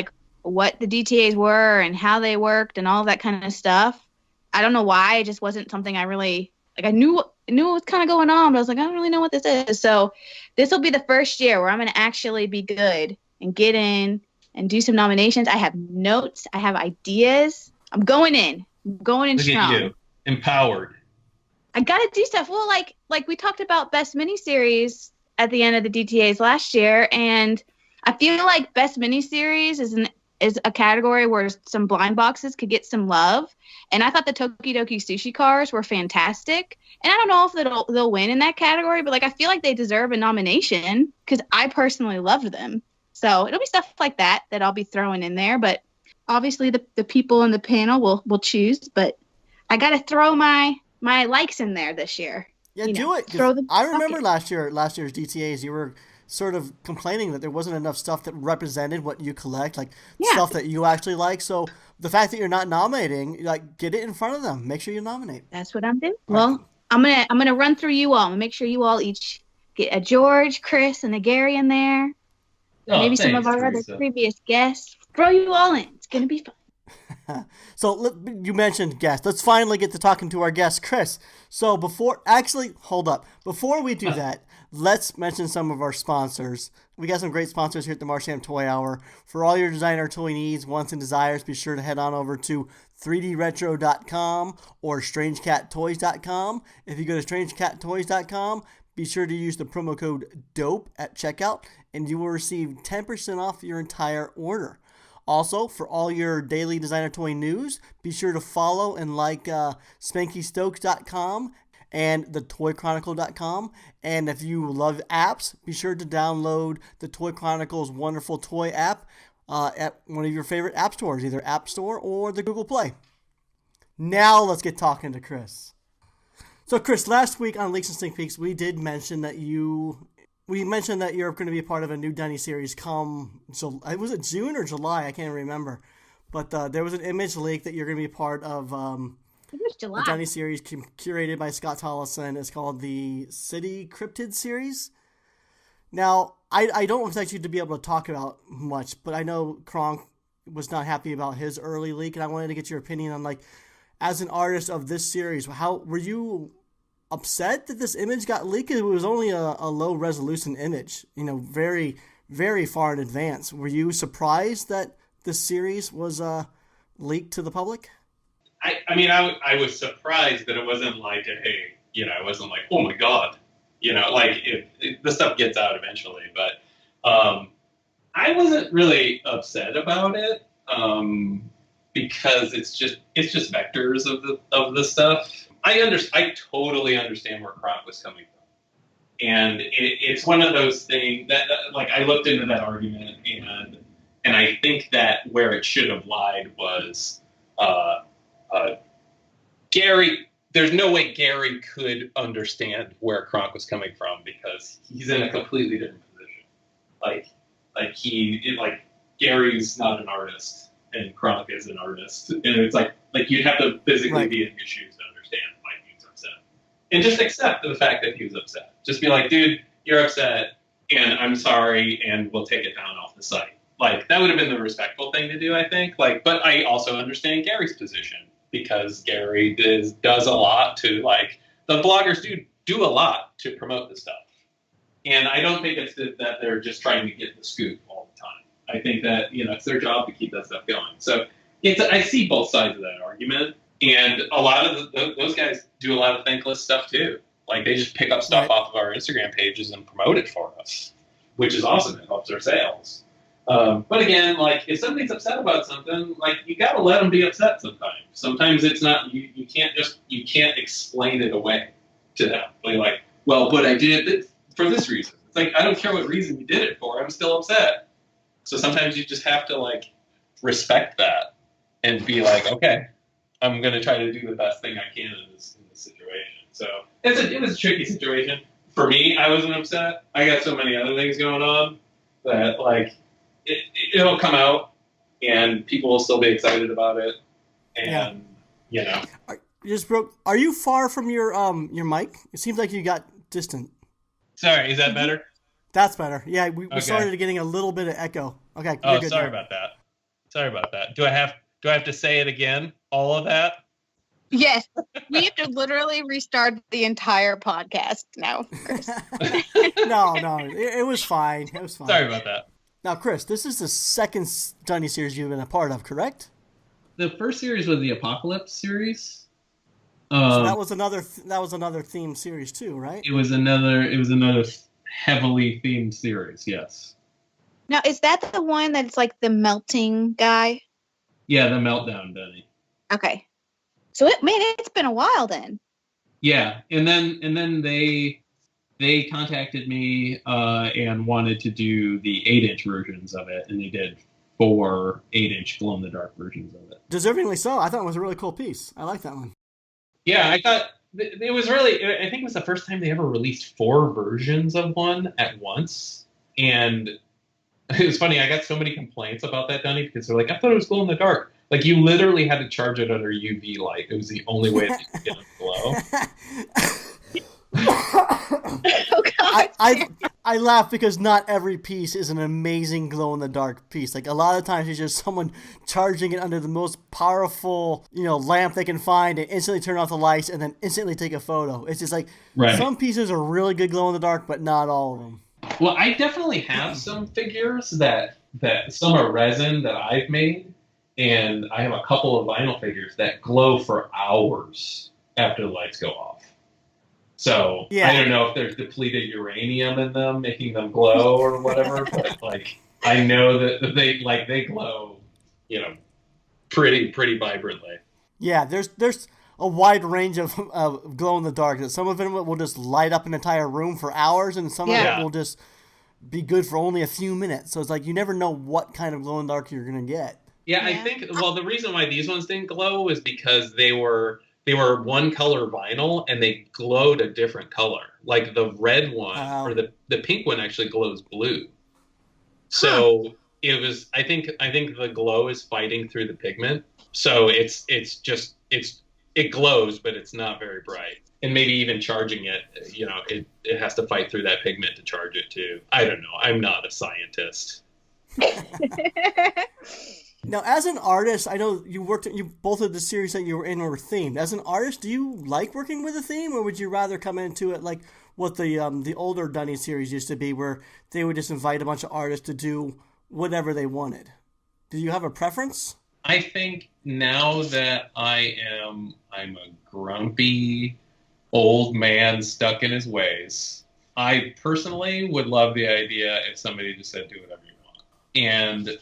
what the DTAs were and how they worked and all that kind of stuff. I don't know why. It just wasn't something I really I knew knew what was kind of going on, but I was like, I don't really know what this is. So this will be the first year where I'm going to actually be good and get in and do some nominations. I have notes. I have ideas. I'm going in. I'm going in Look strong. at you, empowered. I got to do stuff. Well, like we talked about best miniseries at the end of the DTAs last year, and I feel like best miniseries is a category where some blind boxes could get some love. And I thought the Tokidoki Sushi Cars were fantastic. And I don't know if they'll win in that category, but like I feel like they deserve a nomination because I personally loved them. So it'll be stuff like that I'll be throwing in there. But obviously the people in the panel will choose. But I got to throw my likes in there this year. Yeah, do it. I remember last year's DTAs, you were sort of complaining that there wasn't enough stuff that represented what you collect, like stuff that you actually like. So the fact that you're not nominating, like, get it in front of them. Make sure you nominate. That's what I'm doing. Well, I'm gonna run through you all and make sure you all each get a George, Chris, and a Gary in there. Maybe some of our other previous guests. Throw you all in. It's gonna be fun. So you mentioned guests. Let's finally get to talking to our guest, Chris. So hold up. Before we do that, let's mention some of our sponsors. We got some great sponsors here at the Marsham Toy Hour. For all your designer toy needs, wants, and desires, be sure to head on over to 3dretro.com or strangecattoys.com. If you go to strangecattoys.com, be sure to use the promo code DOPE at checkout, and you will receive 10% off your entire order. Also, for all your daily designer toy news, be sure to follow and like SpankyStokes.com and thetoychronicle.com. And if you love apps, be sure to download the Toy Chronicles wonderful toy app at one of your favorite app stores, either App Store or the Google Play. Now let's get talking to Chris. So Chris, last week on Leaks and Sneak Peeks, we did mention that we mentioned that you're going to be a part of a new Dunny series was it June or July? I can't remember. But there was an image leak that you're going to be a part of It was July. the Dunny series curated by Scott Tollison. It's called the City Cryptid series. Now, I don't expect you to be able to talk about much, but I know Kronk was not happy about his early leak, and I wanted to get your opinion on, like, as an artist of this series, how were you upset that this image got leaked? It was only a low resolution image, very, very far in advance. Were you surprised that this series was leaked to the public? I was surprised that it wasn't like it wasn't like, oh my God, like the stuff gets out eventually, but I wasn't really upset about it because it's just vectors of the stuff. I totally understand where Kronk was coming from, and it's one of those things that like I looked into that argument, and I think that where it should have lied was Gary. There's no way Gary could understand where Kronk was coming from because he's in a completely different position. Like Gary's not an artist and Kronk is an artist, and it's like you'd have to physically be in his shoes to understand why he was upset, and just accept the fact that he was upset. Just be like, dude, you're upset, and I'm sorry, and we'll take it down off the site. Like that would have been the respectful thing to do, I think. But I also understand Gary's position because Gary does a lot to the bloggers do a lot to promote the stuff, and I don't think it's that they're just trying to get the scoop all the time. I think that, it's their job to keep that stuff going. So I see both sides of that argument. And a lot of those guys do a lot of thankless stuff too. Like they just pick up stuff off of our Instagram pages and promote it for us, which is awesome. It helps our sales. But again, like if somebody's upset about something, like you got to let them be upset sometimes. Sometimes it's not, you can't explain it away to them. Like, well, but I did it for this reason. It's like, I don't care what reason you did it for. I'm still upset. So sometimes you just have to respect that and be like, okay, I'm going to try to do the best thing I can in this situation. So it was a tricky situation. For me, I wasn't upset. I got so many other things going on that it'll come out and people will still be excited about it. And, Are you far from your mic? It seems like you got distant. Sorry, is that better? That's better. Yeah, we started getting a little bit of echo. Okay. Oh, sorry about that. Do I have to say it again? All of that? Yes, we have to literally restart the entire podcast now, Chris. No, it was fine. It was fine. Sorry about that. Now, Chris, this is the second Dunny series you've been a part of, correct? The first series was the Apocalypse series. So that was another themed series too, right? It was another heavily themed series. Yes. Now, is that the one that's like the melting guy? Yeah, the Meltdown Dunny. Okay. So it's been a while then. Yeah, and then they contacted me and wanted to do the 8-inch versions of it, and they did 4 8-inch glow-in-the-dark versions of it. Deservingly so. I thought it was a really cool piece. I like that one. Yeah, I thought it was really. I think it was the first time they ever released 4 versions of one at once, and it was funny. I got so many complaints about that Dunny because they're like, I thought it was glow in the dark. Like you literally had to charge it under UV light. It was the only way that you could get it to glow. Oh God. I laugh because not every piece is an amazing glow in the dark piece. Like a lot of times it's just someone charging it under the most powerful, lamp they can find and instantly turn off the lights and then instantly take a photo. It's just like Some pieces are really good glow in the dark, but not all of them. Well, I definitely have some figures that some are resin that I've made, and I have a couple of vinyl figures that glow for hours after the lights go off. So I don't know if there's depleted uranium in them, making them glow or whatever, but I know that they glow, pretty vibrantly. Yeah, there's a wide range of glow in the dark. Some of them will just light up an entire room for hours, and some of it will just be good for only a few minutes. So it's like you never know what kind of glow in the dark you're gonna get. Yeah, I think. Well, the reason why these ones didn't glow is because they were one color vinyl and they glowed a different color. Like the red one or the pink one actually glows blue. So it was. I think the glow is fighting through the pigment. So it glows, but it's not very bright. And maybe even charging it, it has to fight through that pigment to charge it too. I don't know. I'm not a scientist. Now, as an artist, I know both of the series that you were in were themed. As an artist, do you like working with a theme, or would you rather come into it like what the older Dunny series used to be, where they would just invite a bunch of artists to do whatever they wanted? Do you have a preference? I think now that I'm a grumpy old man stuck in his ways, I personally would love the idea if somebody just said, do whatever you want. And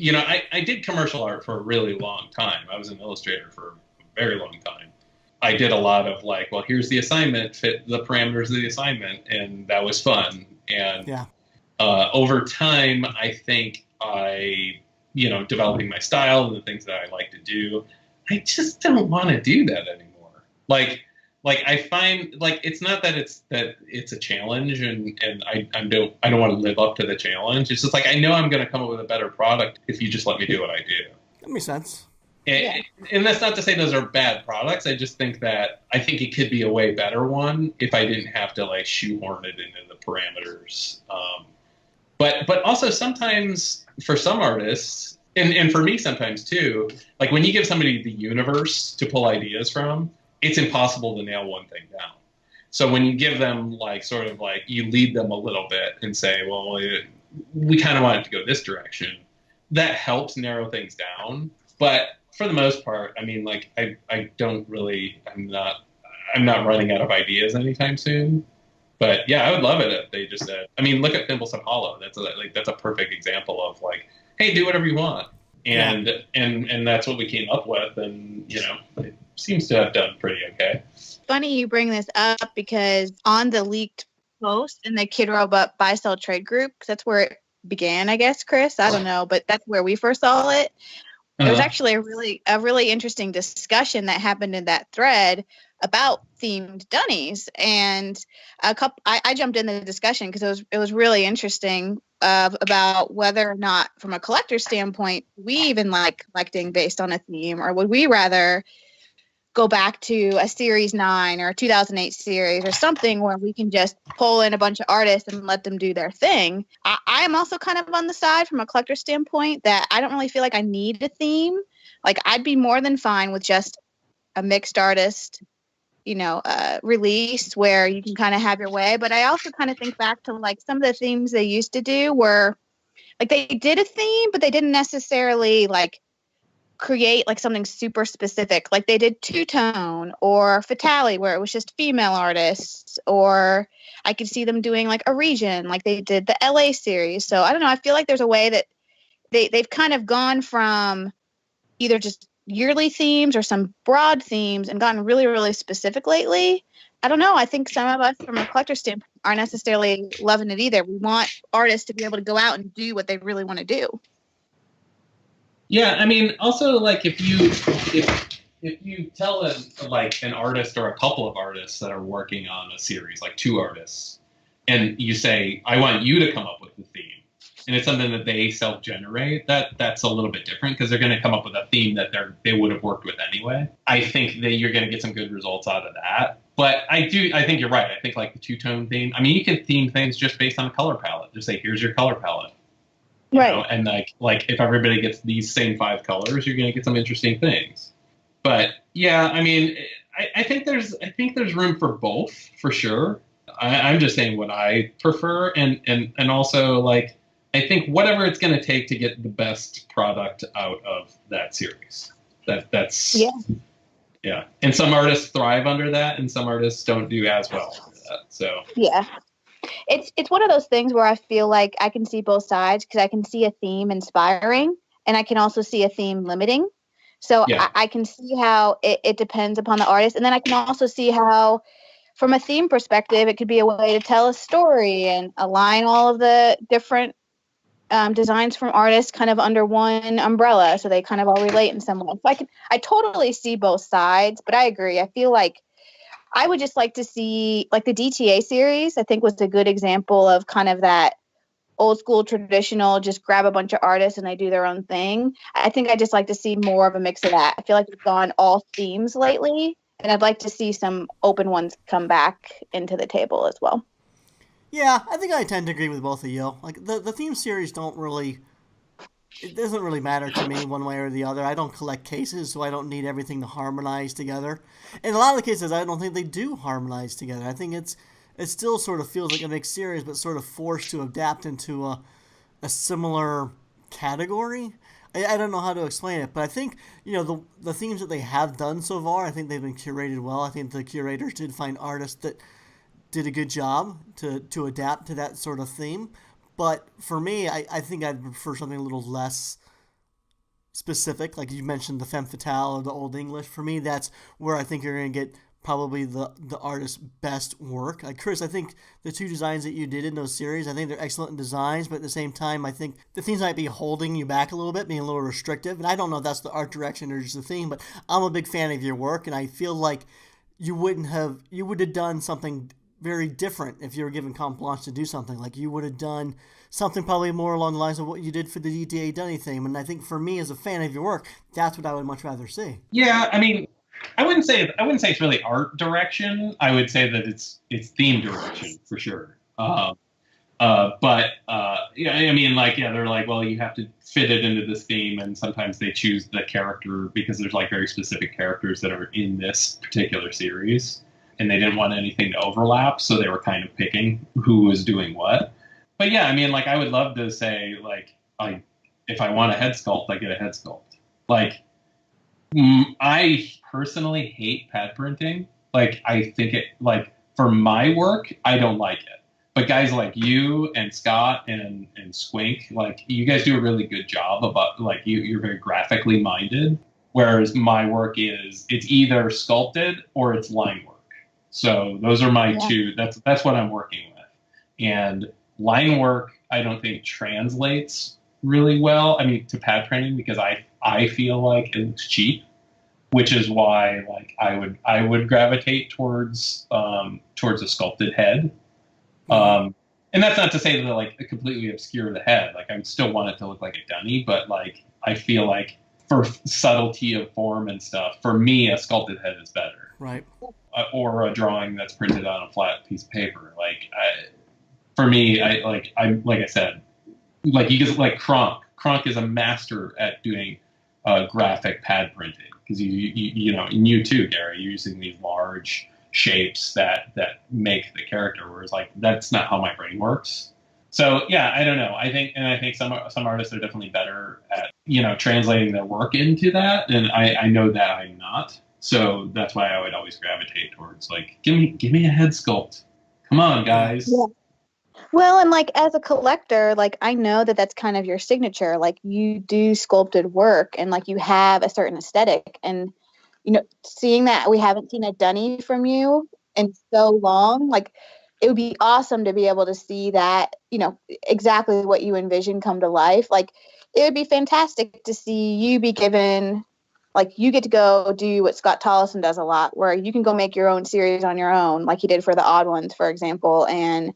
I did commercial art for a really long time. I was an illustrator for a very long time. I did a lot of here's the assignment, fit the parameters of the assignment, and that was fun. And over time, I think developing my style and the things that I like to do, I just don't want to do that anymore. I find it's not that it's a challenge and I don't want to live up to the challenge. It's just I know I'm going to come up with a better product if you just let me do what I do. That makes sense. And that's not to say those are bad products. I just think it could be a way better one if I didn't have to shoehorn it into the parameters. But also sometimes for some artists, and for me sometimes too, when you give somebody the universe to pull ideas from, it's impossible to nail one thing down. So when you give them you lead them a little bit and say, well, we kind of want it to go this direction, that helps narrow things down. But for the most part, I mean, I don't really, I'm not running out of ideas anytime soon. But yeah, I would love it if they just said, I mean, look at Thimbles and Hollow. That's a perfect example of hey, do whatever you want. And that's what we came up with. And, it seems to have done pretty okay. Funny you bring this up because on the leaked post in the Kid Robot Buy Sell Trade group, because that's where it began, I guess, Chris. I don't know, but that's where we first saw it. There was actually a really interesting discussion that happened in that thread about themed Dunnies, and I jumped in the discussion because it was really interesting about whether or not, from a collector standpoint, we even like collecting based on a theme, or would we rather go back to a Series 9 or a 2008 series or something where we can just pull in a bunch of artists and let them do their thing. I am also kind of on the side from a collector standpoint that I don't really feel like I need a theme. I'd be more than fine with just a mixed artist, release where you can kind of have your way. But I also kind of think back to like some of the themes they used to do were like they did a theme, but they didn't necessarily like create like something super specific. Like they did Two Tone or Fatale where it was just female artists, or I could see them doing like a region like they did the LA series. So I don't know, I feel like there's a way that they've kind of gone from either just yearly themes or some broad themes and gotten really, really specific lately. I don't know. I think some of us from a collector standpoint aren't necessarily loving it either. We want artists to be able to go out and do what they really want to do. Yeah, I mean, also like if you tell an artist or a couple of artists that are working on a series, like 2 artists, and you say, I want you to come up with the theme, and it's something that they self-generate, that's a little bit different because they're going to come up with a theme that they would have worked with anyway. I think that you're going to get some good results out of that. But I think you're right. I think like the two-tone theme, I mean, you can theme things just based on a color palette. Just say, here's your color palette. Right. And like if everybody gets these same 5 colors, you're going to get some interesting things. But yeah, I mean, I think there's room for both for sure. I'm just saying what I prefer, and also like I think whatever it's going to take to get the best product out of that series. That's yeah. And some artists thrive under that, and some artists don't do as well under that. So yeah. It's one of those things where I feel like I can see both sides because I can see a theme inspiring and I can also see a theme limiting. So yeah. I can see how it depends upon the artist. And then I can also see how, from a theme perspective, it could be a way to tell a story and align all of the different designs from artists kind of under one umbrella. So they kind of all relate in some way. So I totally see both sides, but I agree. I feel like I would just like to see, like the DTA series, I think was a good example of kind of that old school traditional, just grab a bunch of artists and they do their own thing. I think I just like to see more of a mix of that. I feel like we've gone all themes lately, and I'd like to see some open ones come back into the table as well. Yeah, I think I tend to agree with both of you. Like the theme series it doesn't really matter to me one way or the other. I don't collect cases, so I don't need everything to harmonize together. In a lot of the cases, I don't think they do harmonize together. I think it still sort of feels like a mixed series, but sort of forced to adapt into a similar category. I don't know how to explain it, but I think, the themes that they have done so far, I think they've been curated well. I think the curators did find artists that did a good job to adapt to that sort of theme. But for me, I think I'd prefer something a little less specific. Like you mentioned, the Femme Fatale or the Old English. For me, that's where I think you're going to get probably the artist's best work. Like Chris, I think the 2 designs that you did in those series, I think they're excellent designs, but at the same time, I think the themes might be holding you back a little bit, being a little restrictive. And I don't know if that's the art direction or just the theme, but I'm a big fan of your work, and I feel like you would have done something very different if you were given carte blanche to do something. Like you would have done something probably more along the lines of what you did for the DTA Dunny theme. And I think for me, as a fan of your work, that's what I would much rather see. Yeah, I mean, I wouldn't say it's really art direction. I would say that it's theme direction for sure. Yeah, I mean, they're like, well, you have to fit it into this theme, and sometimes they choose the character because there's like very specific characters that are in this particular series, and they didn't want anything to overlap, so they were kind of picking who was doing what. But yeah, I mean, like I would love to say, like, if I want a head sculpt, I get a head sculpt. Like, I personally hate pad printing. Like, I think for my work, I don't like it. But guys like you and Scott and Squink, like, you guys do a really good job about, like, you're very graphically minded. Whereas my work it's either sculpted or it's line work. So those are my 2. That's what I'm working with. And line work, I don't think translates really well. I mean, to pad printing, because I feel like it looks cheap, which is why like I would gravitate towards a sculpted head. And that's not to say that like completely obscure the head. Like I still want it to look like a dunny, but like I feel like for subtlety of form and stuff, for me a sculpted head is better. Right. Or a drawing that's printed on a flat piece of paper. Like for me, like I said, like you get like Kronk. Kronk is a master at doing graphic pad printing, because you know, and you too, Gary, you're using these large shapes that make the character, whereas like that's not how my brain works. So yeah, I don't know. I think some artists are definitely better at, you know, translating their work into that, and I know that I'm not. So that's why I would always gravitate towards like, give me a head sculpt. Come on, guys. Yeah. Well, and like as a collector, like I know that that's kind of your signature. Like you do sculpted work, and like you have a certain aesthetic, and you know, seeing that we haven't seen a dunny from you in so long, like it would be awesome to be able to see that, you know, exactly what you envision come to life. Like it would be fantastic to see you be given, like you get to go do what Scott Tollison does a lot, where you can go make your own series on your own, like he did for the Odd Ones, for example. And,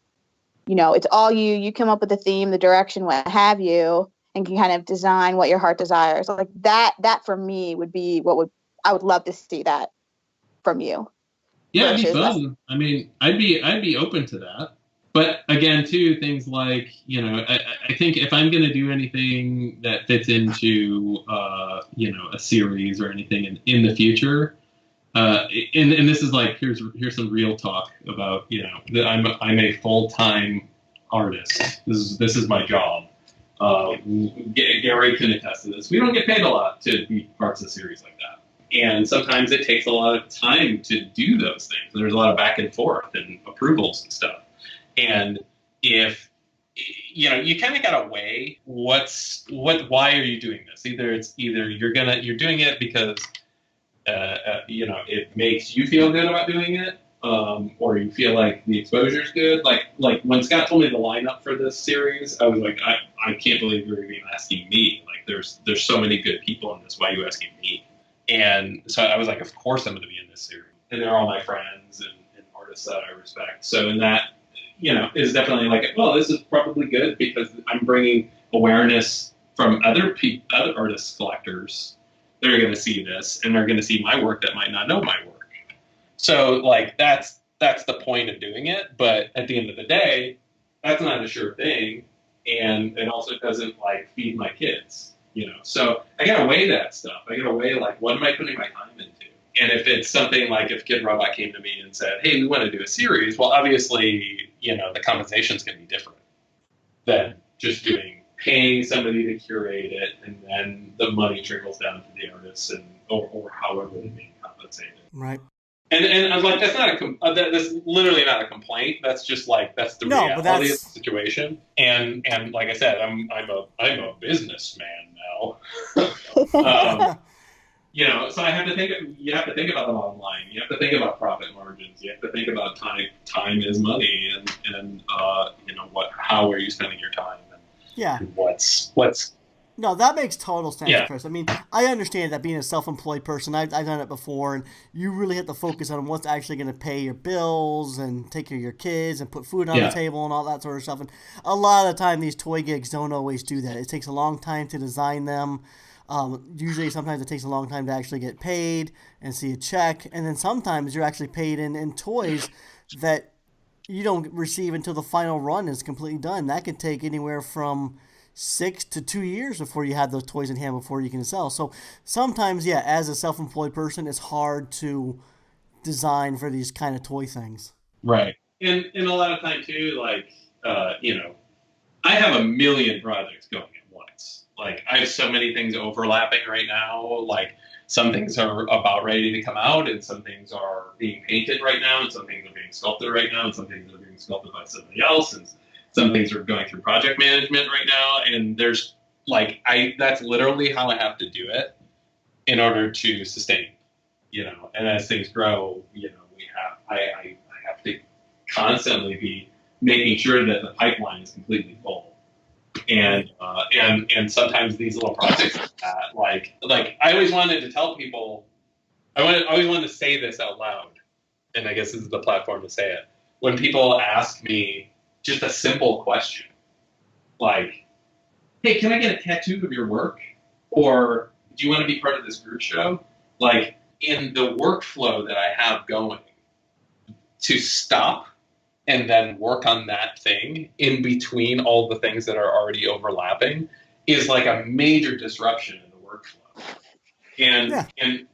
you know, it's all you come up with the theme, the direction, what have you, and can kind of design what your heart desires. Like that for me would be I would love to see that from you. Yeah, it'd be fun. I mean, I'd be open to that. But again, too, things like, you know, I think if I'm going to do anything that fits into, you know, a series or anything in the future, and this is like, here's some real talk about, you know, that I'm a full-time artist. This is my job. Gary can attest to this. We don't get paid a lot to be parts of series like that. And sometimes it takes a lot of time to do those things. There's a lot of back and forth and approvals and stuff. And if, you know, you kind of got to weigh why are you doing this? Either you're doing it because, you know, it makes you feel good about doing it, or you feel like the exposure's good. Like when Scott told me the lineup for this series, I was like, I can't believe you're even asking me. Like there's so many good people in this. Why are you asking me? And so I was like, of course I'm going to be in this series. And they're all my friends and artists that I respect. So in that, you know, is definitely like, well, this is probably good because I'm bringing awareness from other artists, collectors. They're going to see this and they're going to see my work that might not know my work. So like that's the point of doing it. But at the end of the day, that's not a sure thing. And it also doesn't like feed my kids. You know, so I gotta weigh that stuff. I gotta weigh like, what am I putting my time into? And if it's something like if Kid Robot came to me and said, "Hey, we want to do a series," well, obviously, you know, the compensation's gonna be different than just paying somebody to curate it, and then the money trickles down to the artists and or however they're being compensated. Right. And I was like, that's literally not a complaint. That's just like that's the reality of the situation. And like I said, I'm a businessman now. You know, so you have to think about the bottom line. You have to think about profit margins. You have to think about time. Time is money, and you know how are you spending your time? And what's No, that makes total sense, yeah. Chris. I mean, I understand that being a self-employed person, I've done it before, and you really have to focus on what's actually going to pay your bills and take care of your kids and put food on the table and all that sort of stuff. And a lot of the time, these toy gigs don't always do that. It takes a long time to design them. Usually, sometimes it takes a long time to actually get paid and see a check. And then sometimes you're actually paid in toys that you don't receive until the final run is completely done. That could take anywhere from 6 to 2 years before you have those toys in hand before you can sell. So sometimes, as a self-employed person, it's hard to design for these kind of toy things. Right. And a lot of time too, like, you know, I have a million projects going at once. Like I have so many things overlapping right now. Like some things are about ready to come out and some things are being painted right now and some things are being sculpted right now and some things are being sculpted by somebody else and some things are going through project management right now, and there's like that's literally how I have to do it in order to sustain, you know. And as things grow, you know, I have to constantly be making sure that the pipeline is completely full. And sometimes these little projects like that, like I always wanted to tell people, I always wanted to say this out loud, and I guess this is the platform to say it. When people ask me just a simple question, like, "Hey, can I get a tattoo of your work?" Or, "Do you want to be part of this group show?" Like, in the workflow that I have going, to stop and then work on that thing in between all the things that are already overlapping is like a major disruption in the workflow. And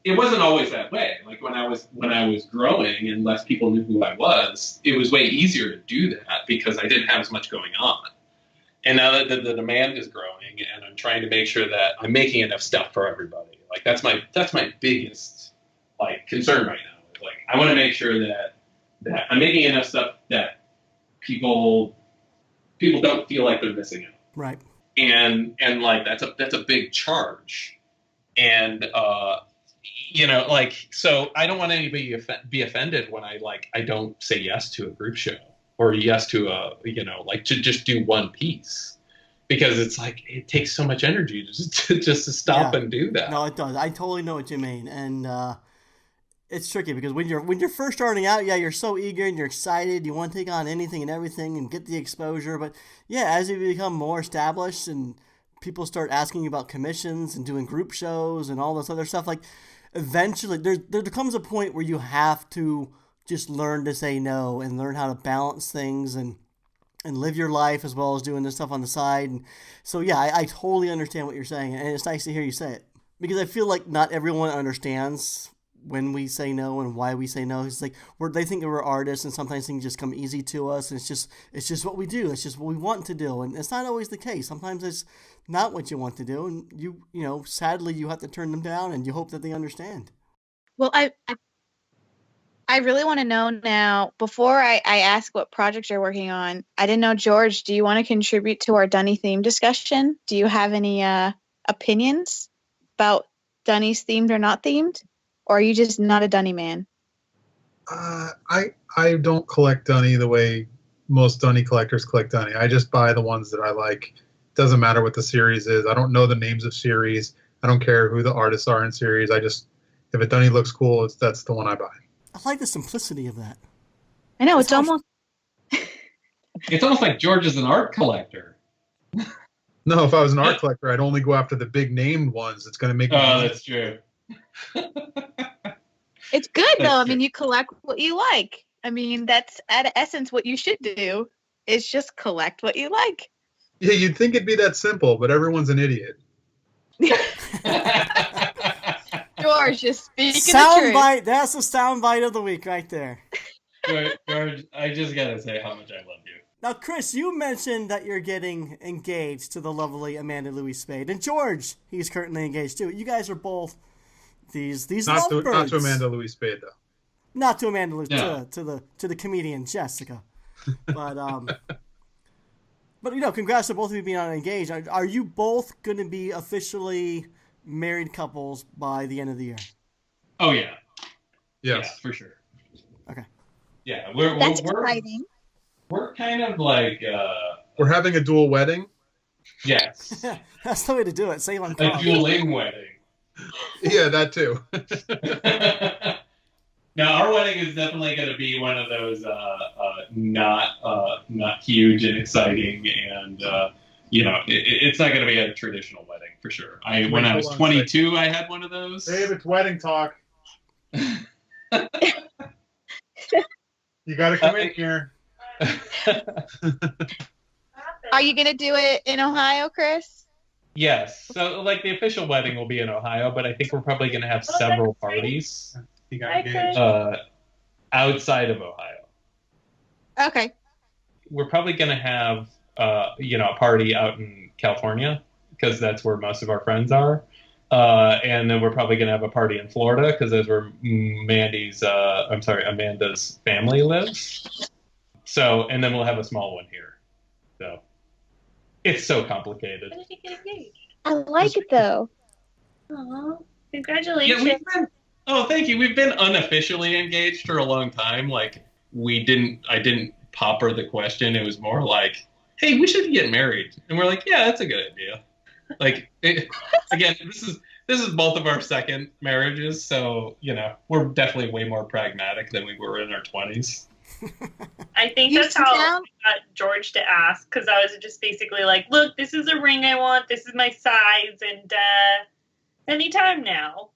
it wasn't always that way. Like when I was growing and less people knew who I was, it was way easier to do that because I didn't have as much going on. And now that the demand is growing, and I'm trying to make sure that I'm making enough stuff for everybody. Like that's my biggest like concern right now. Like I want to make sure that I'm making enough stuff that people don't feel like they're missing out. Right. And like that's a big charge. And like so I don't want anybody to be offended when I don't say yes to a group show or yes to a to just do one piece, because it's like it takes so much energy to stop and do that. No, it does. I totally know what you mean, and it's tricky because when you're first starting out, you're so eager and you're excited, you want to take on anything and everything and get the exposure. But as you become more established and people start asking you about commissions and doing group shows and all this other stuff, like eventually there comes a point where you have to just learn to say no and learn how to balance things and live your life as well as doing this stuff on the side. And so I totally understand what you're saying, and it's nice to hear you say it, because I feel like not everyone understands when we say no and why we say no. It's like they think we're artists, and sometimes things just come easy to us, and it's just what we do. It's just what we want to do, and it's not always the case. Sometimes it's not what you want to do, and you sadly you have to turn them down, and you hope that they understand. Well, I really want to know now, before I ask what projects you're working on, I didn't know, George, do you want to contribute to our Dunny theme discussion? Do you have any opinions about Dunnies themed or not themed? Or are you just not a Dunny man? I don't collect Dunny the way most Dunny collectors collect Dunny. I just buy the ones that I like. Doesn't matter what the series is. I don't know the names of series. I don't care who the artists are in series. If a Dunny looks cool, that's the one I buy. I like the simplicity of that. I know, it's almost... It's almost like George is an art collector. No, if I was an art collector, I'd only go after the big named ones. It's going to make me... Oh, that's true. It's good, though. I mean, you collect what you like. I mean, that's, at essence, what you should do, is just collect what you like. Yeah, you'd think it'd be that simple, but everyone's an idiot. George, just speaking soundbite. That's the soundbite of the week right there. George, I just gotta say how much I love you. Now, Chris, you mentioned that you're getting engaged to the lovely Amanda Louise Spade, and George, he's currently engaged too. You guys are both these lovebirds. Not to Amanda Louise Spade, though. Not to Amanda Louise, no. to the comedian Jessica, but congrats to both of you being engaged. Are you both going to be officially married couples by the end of the year? Oh yeah. Yes. Yeah, for sure. Okay. Yeah, That's exciting. We're kind of like we're having a dual wedding. Yes. That's the way to do it. Save on a cost. dueling wedding. Yeah, that too. Now our wedding is definitely going to be one of those not huge and exciting, and it's not going to be a traditional wedding for sure. When I was 22, I had one of those. Dave, it's wedding talk. You got to come in here. Are you going to do it in Ohio, Chris? Yes. So, the official wedding will be in Ohio, but I think we're probably going to have several parties outside of Ohio. Okay. We're probably going to have, a party out in California, because that's where most of our friends are. And then we're probably going to have a party in Florida, because that's where Amanda's family lives. So, and then we'll have a small one here. So, it's so complicated. When did you get engaged? I like it, though. Aw, congratulations. Yeah, thank you. We've been unofficially engaged for a long time. I didn't pop her the question. It was more like, hey, we should get married. And we're like, yeah, that's a good idea. Again, this is both of our second marriages, so we're definitely way more pragmatic than we were in our 20s. I think that's how I got George to ask, because I was just basically like, look, this is a ring I want, this is my size, and anytime now.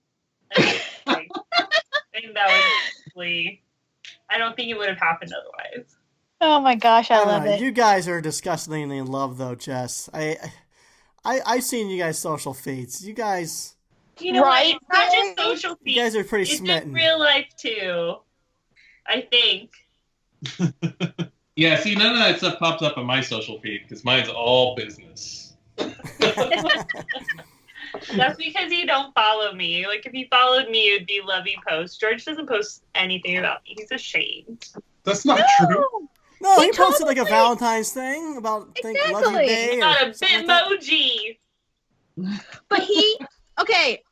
And that was basically, I don't think it would have happened otherwise. Oh my gosh, I love it. You guys are disgustingly in love, though, Jess. I've seen you guys' social feeds. You guys You know Right, what? It's not just guys? social You feed. guys are pretty It's smitten. in real life too. I think. Yeah, see, none of that stuff pops up on my social feed because mine's all business. That's because you don't follow me. Like, if you followed me, it'd be lovey posts. George doesn't post anything about me. He's ashamed. That's not true. No, No, He he posted like a totally- Valentine's thing about think love you Exactly. day or Got a something like that. Bitmoji. but he. Okay,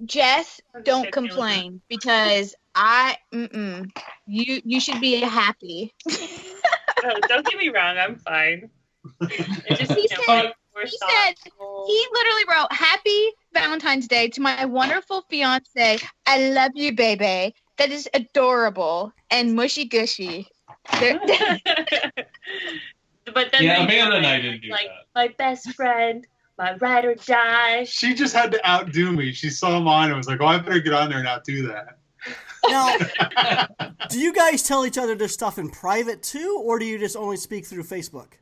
Jess, don't complain because you should be happy. Oh, don't get me wrong. I'm fine. It just, He you know, said- like, we're he said thoughtful. He literally wrote, "Happy Valentine's Day to my wonderful fiance. I love you, baby. That is adorable and mushy gushy." There- But then Yeah, they Amanda and go I in, didn't do like, that. my best friend, my ride or die. She just had to outdo me. She saw mine and was like, "Oh, I better get on there and outdo that." Now, do you guys tell each other this stuff in private too, or do you just only speak through Facebook?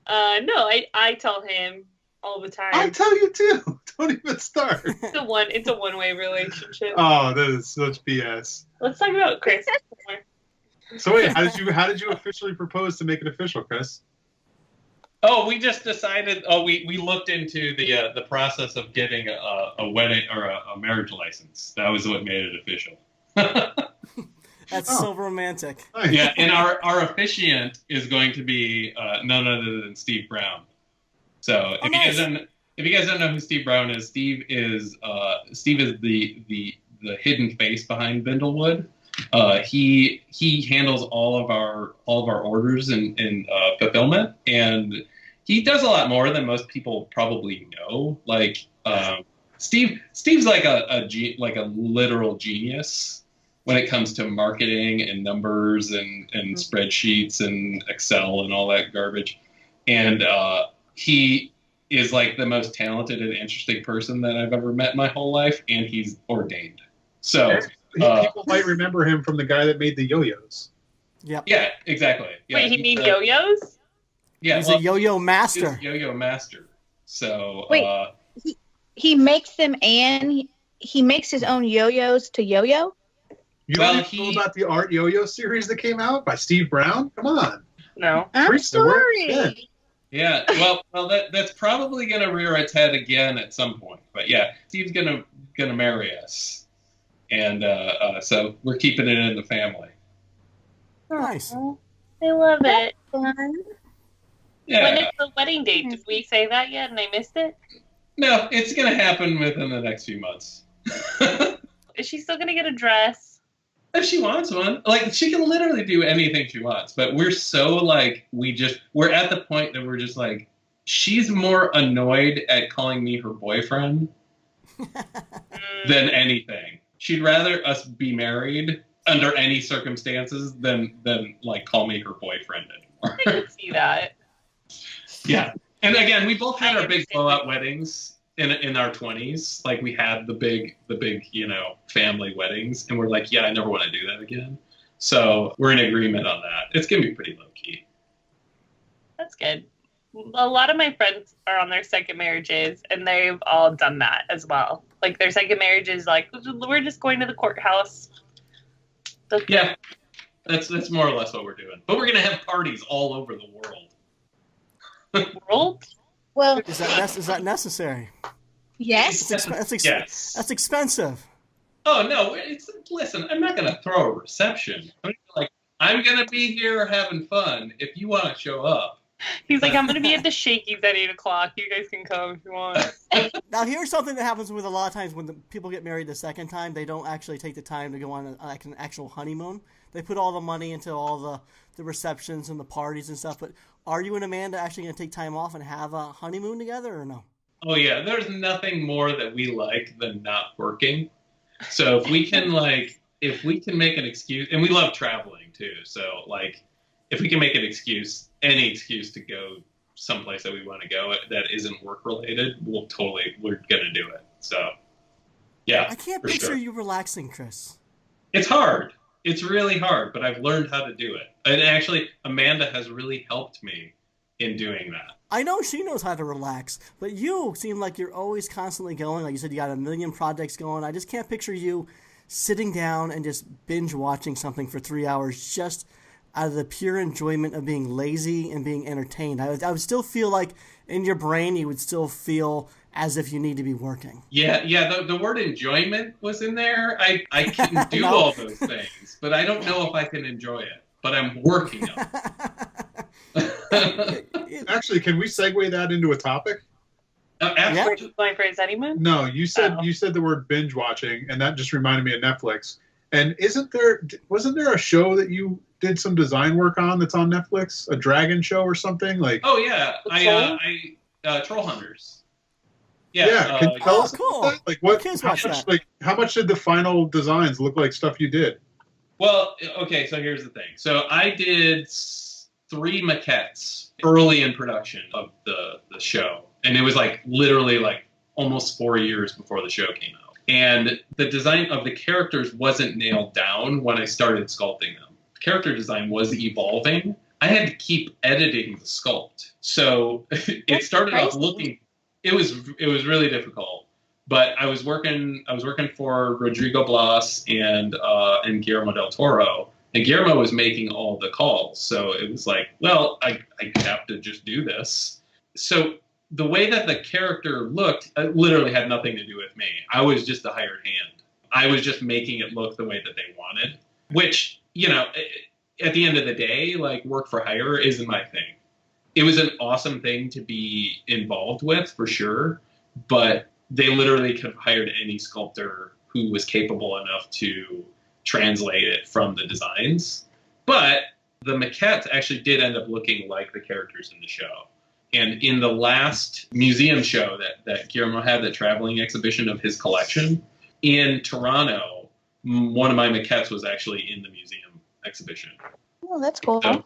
No, I tell him all the I time. tell you too. Don't even start. It's a one-way relationship. Oh, that is such BS. Let's talk about Chris. So wait, how did you officially propose to make it official, Chris? Oh, we just decided. Oh, we looked into the process of getting a wedding or a marriage license. That was what made it official. That's Oh. so romantic. Nice. Yeah, and our officiant is going to be none other than Steve Brown. So Oh, if nice. you guys don't know who Steve Brown is, Steve is the hidden face behind Bindlewood. He handles all of our orders and fulfillment, and he does a lot more than most people probably know. Like Steve's like a literal genius when it comes to marketing and numbers and spreadsheets and Excel and all that garbage. And he is like the most talented and interesting person that I've ever met in my whole life, and he's ordained. So People might remember him from the guy that made the yo-yos. Yep. yeah, exactly. Yeah, Wait, he mean yo-yos? Yeah, He's well, a yo-yo he's master. a yo-yo master. So Wait. He makes them and he makes his own yo-yos to yo-yo. You Well, don't even know about the Art Yo-Yo series that came out by Steve Brown? Come on. No. I'm Theresa, where- sorry. yeah, well, that's probably gonna rear its head again at some point. But yeah, Steve's gonna marry us, and so we're keeping it in the family. Nice. I love it. Fun. Yeah. When is the wedding date? Did we say that yet and I missed it? No, it's gonna happen within the next few months. Is she still gonna get a dress? If she wants one, like she can literally do anything she wants. But we're so like we're at the point that we're just like she's more annoyed at calling me her boyfriend than anything. She'd rather us be married under any circumstances than like call me her boyfriend anymore. I can see that. Yeah. And again, we both had I our big understand. blowout weddings in our 20s. Like we had the big, family weddings, and we're like, yeah, I never want to do that again. So we're in agreement on that. It's gonna be pretty low key. That's good. A lot of my friends are on their second marriages, and they've all done that as well. Like their second marriage is like, we're just going to the courthouse. That's Yeah. That's more or less what we're doing. But we're gonna have parties all over the world. the world. Well, Is that necessary? yes. Yes. That's expensive. Oh no! Listen. I'm not gonna throw a reception. I'm gonna be here having fun. If you want to show up. He's like, I'm gonna be at the Shakey's at 8:00. You guys can come if you want. Now, here's something that happens with a lot of times when the people get married the second time. They don't actually take the time to go on an actual honeymoon. They put all the money into all the receptions and the parties and stuff. But are you and Amanda actually going to take time off and have a honeymoon together or no? Oh yeah, there's nothing more that we like than not working. So if we can make an excuse, and we love traveling too. So like, if we can make any excuse to go someplace that we want to go that isn't work related, we're gonna do it. So yeah, I can't for picture sure. you relaxing, Chris. It's hard. It's really hard, but I've learned how to do it. And actually, Amanda has really helped me in doing that. I know she knows how to relax, but you seem like you're always constantly going. Like you said, you got a million projects going. I just can't picture you sitting down and just binge watching something for 3 hours just out of the pure enjoyment of being lazy and being entertained. I would still feel like in your brain you would still feel as if you need to be working. Yeah. The word enjoyment was in there. I can do all those things, but I don't know if I can enjoy it. But I'm working on it. Actually, can we segue that into a topic? Absolutely. Going for his honeymoon? No, you said the word binge watching, and that just reminded me of Netflix. And wasn't there a show that you did some design work on that's on Netflix? A dragon show or something? Like Oh yeah, I Troll Hunters. Yeah, can you tell us cool. about that? Like how much did the final designs look like stuff you did? Well, okay, so here's the thing. So I did 3 maquettes early in production of the show. And it was like literally like almost 4 years before the show came out. And the design of the characters wasn't nailed down when I started sculpting them. Character design was evolving. I had to keep editing the sculpt. So it started off looking, it was really difficult. But I was working for Rodrigo Blas and Guillermo del Toro, and Guillermo was making all the calls. So it was like, well, I have to just do this. So the way that the character looked literally had nothing to do with me. I was just a hired hand. I was just making it look the way that they wanted, which, you know, at the end of the day, like work for hire isn't my thing. It was an awesome thing to be involved with for sure, but they literally could have hired any sculptor who was capable enough to translate it from the designs. But the maquettes actually did end up looking like the characters in the show. And in the last museum show that Guillermo had, the traveling exhibition of his collection, in Toronto, one of my maquettes was actually in the museum exhibition. Oh, that's cool. So,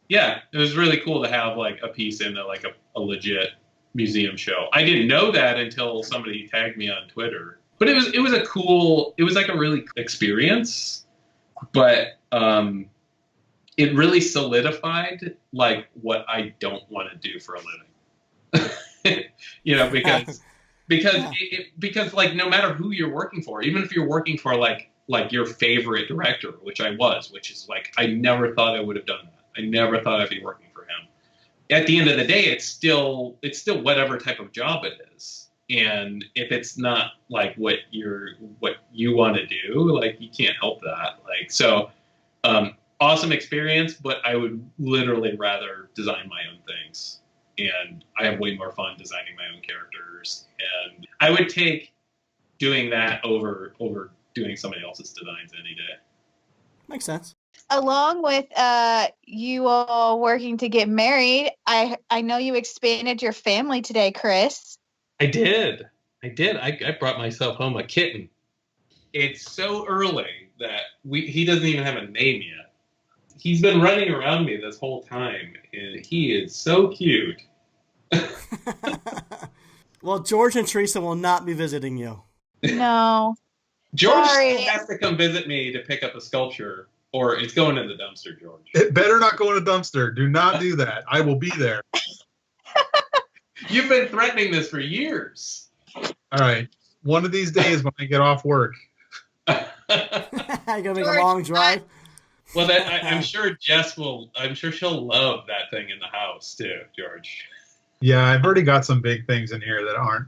yeah, it was really cool to have like a piece in a legit museum show. I didn't know that until somebody tagged me on Twitter. But it was like a really experience. But it really solidified like what I don't want to do for a living. You know, because like no matter who you're working for, even if you're working for like your favorite director, which is like I never thought I would have done that. I never thought I'd be working for him. At the end of the day, it's still whatever type of job it is. And if it's not like what you want to do, like you can't help that. Like so awesome experience, but I would literally rather design my own things. And I have way more fun designing my own characters. And I would take doing that over doing somebody else's designs any day. Makes sense. Along with you all working to get married, I know you expanded your family today, Chris. I did. I brought myself home a kitten. It's so early that he doesn't even have a name yet. He's been running around me this whole time, and he is so cute. Well, George and Theresa will not be visiting you. No. George Sorry. has to come visit me to pick up a sculpture, or it's going in the dumpster, George. It better not go in a dumpster. Do not do that. I will be there. You've been threatening this for years. All right. One of these days when I get off work. You're gonna make a long drive. Well, I'm sure Jess will. I'm sure she'll love that thing in the house too, George. Yeah, I've already got some big things in here that aren't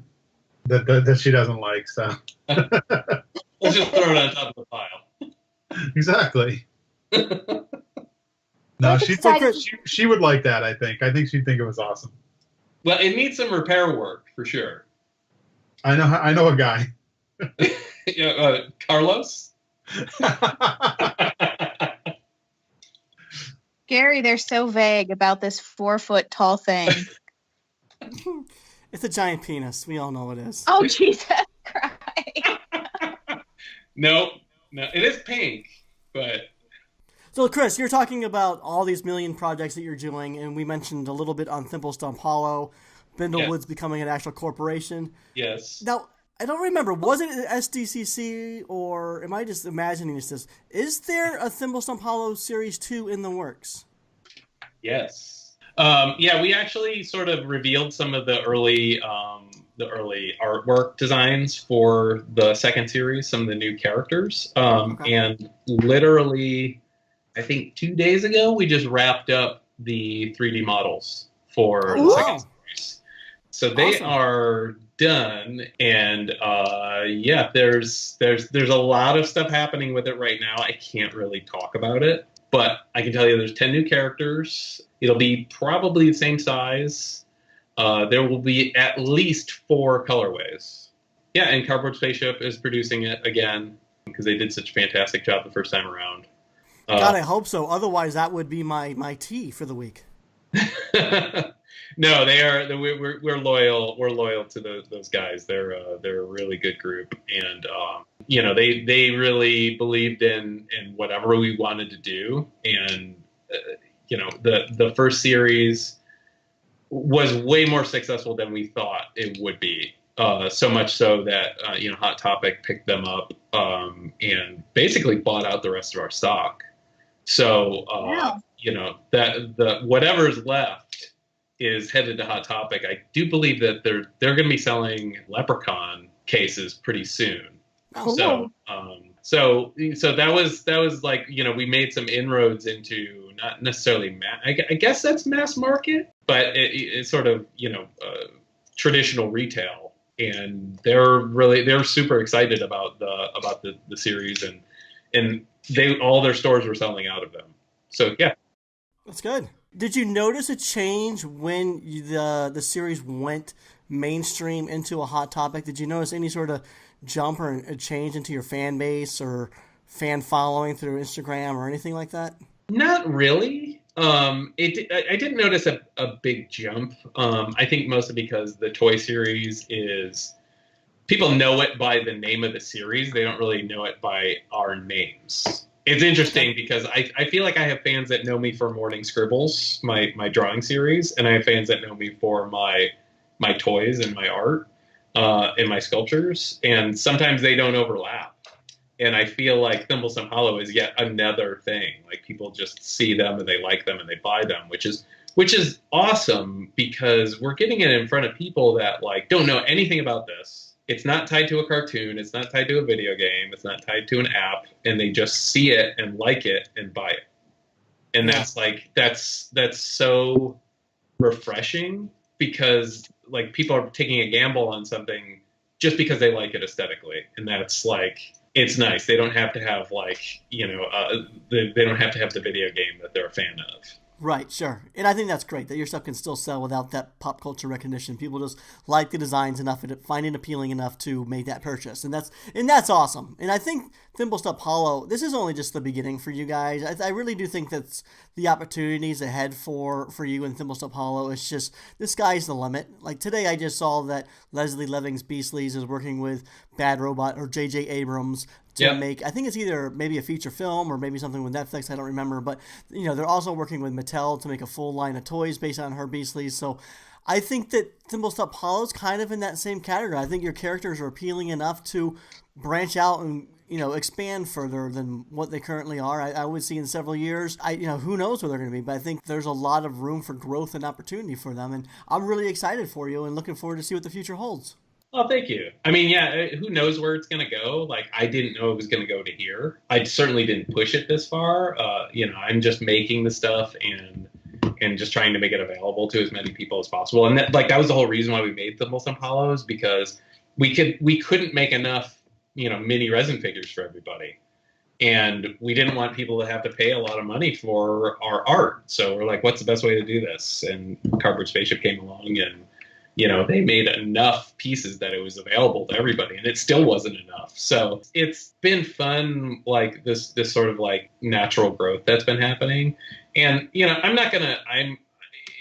that she doesn't like. So we'll just throw it on top of the pile. Exactly. No, she would like that. I think she'd think it was awesome. Well, it needs some repair work for sure. I know a guy. Carlos. Gary, they're so vague about this 4-foot tall thing. It's a giant penis. We all know it is. Oh, Jesus Christ. No, it is pink, but... So, Chris, you're talking about all these million projects that you're doing, and we mentioned a little bit on Thimblestump Hollow, Bindlewood's becoming an actual corporation. Yes. Now, I don't remember. Was it SDCC, or am I just imagining this? Is there a Thimblestump Hollow Series 2 in the works? Yes. Yeah, we actually sort of revealed some of the early artwork designs for the second series, some of the new characters. Okay. And literally, I think 2 days ago, we just wrapped up the 3D models for Oh, the wow. second series. So they Awesome. are done, and yeah, there's a lot of stuff happening with it right now. I can't really talk about it, but I can tell you there's 10 new characters. It'll be probably the same size. There will be at least 4 colorways. Yeah, and Cardboard Spaceship is producing it again because they did such a fantastic job the first time around. God, I hope so. Otherwise, that would be my tea for the week. No, they are. We're loyal. We're loyal to those guys. They're a really good group, and they really believed in whatever we wanted to do, and the first series was way more successful than we thought it would be. So much so that Hot Topic picked them up and basically bought out the rest of our stock. So Wow. that the whatever's left is headed to Hot Topic. I do believe that they're going to be selling Leprechaun cases pretty soon. Oh, So that was like, we made some inroads into not necessarily I guess that's mass market, but it's sort of traditional retail, and they're super excited about the series, and all their stores were selling out of them. So yeah. that's good. Did you notice a change when the series went mainstream into a Hot Topic? Did you notice any sort of jump or a change into your fan base or fan following through Instagram or anything like that? Not really. I didn't notice a big jump. I think mostly because the toy series is, people know it by the name of the series. They don't really know it by our names. It's interesting because I feel like I have fans that know me for Morning Scribbles, my drawing series, and I have fans that know me for my toys and my art and my sculptures, and sometimes they don't overlap. And I feel like Thimblesome Hollow is yet another thing. Like, people just see them and they like them and they buy them, which is awesome because we're getting it in front of people that like don't know anything about this. It's not tied to a cartoon. It's not tied to a video game. It's not tied to an app, and they just see it and like it and buy it. And that's so refreshing because like people are taking a gamble on something just because they like it aesthetically, and that's like, it's nice. They don't have to have they don't have to have the video game that they're a fan of. Right, sure. And I think that's great that your stuff can still sell without that pop culture recognition. People just like the designs enough and find it appealing enough to make that purchase. And that's awesome. And I think Thimblesome Hollow, this is only just the beginning for you guys. I really do think that's the opportunities ahead for you and Thimblesome Hollow. It's just, the sky's the limit. Like today I just saw that Leslie Levings Beastleys is working with Bad Robot or J.J. Abrams to make, I think it's either maybe a feature film or maybe something with Netflix, I don't remember, but they're also working with Mattel to make a full line of toys based on her Beastleys. So I think that Thimblesome Hollow's kind of in that same category. I think your characters are appealing enough to branch out and expand further than what they currently are. I would see in several years, who knows where they're going to be, but I think there's a lot of room for growth and opportunity for them, and I'm really excited for you and looking forward to see what the future holds. Oh, thank you. I mean, yeah, who knows where it's going to go? Like, I didn't know it was going to go to here. I certainly didn't push it this far. I'm just making the stuff and just trying to make it available to as many people as possible. And that was the whole reason why we made Thimblesome Hollows, because we couldn't make enough, mini resin figures for everybody. And we didn't want people to have to pay a lot of money for our art. So we're like, what's the best way to do this? And Cardboard Spaceship came along, and they made enough pieces that it was available to everybody, and it still wasn't enough. So it's been fun, like this sort of like natural growth that's been happening. And,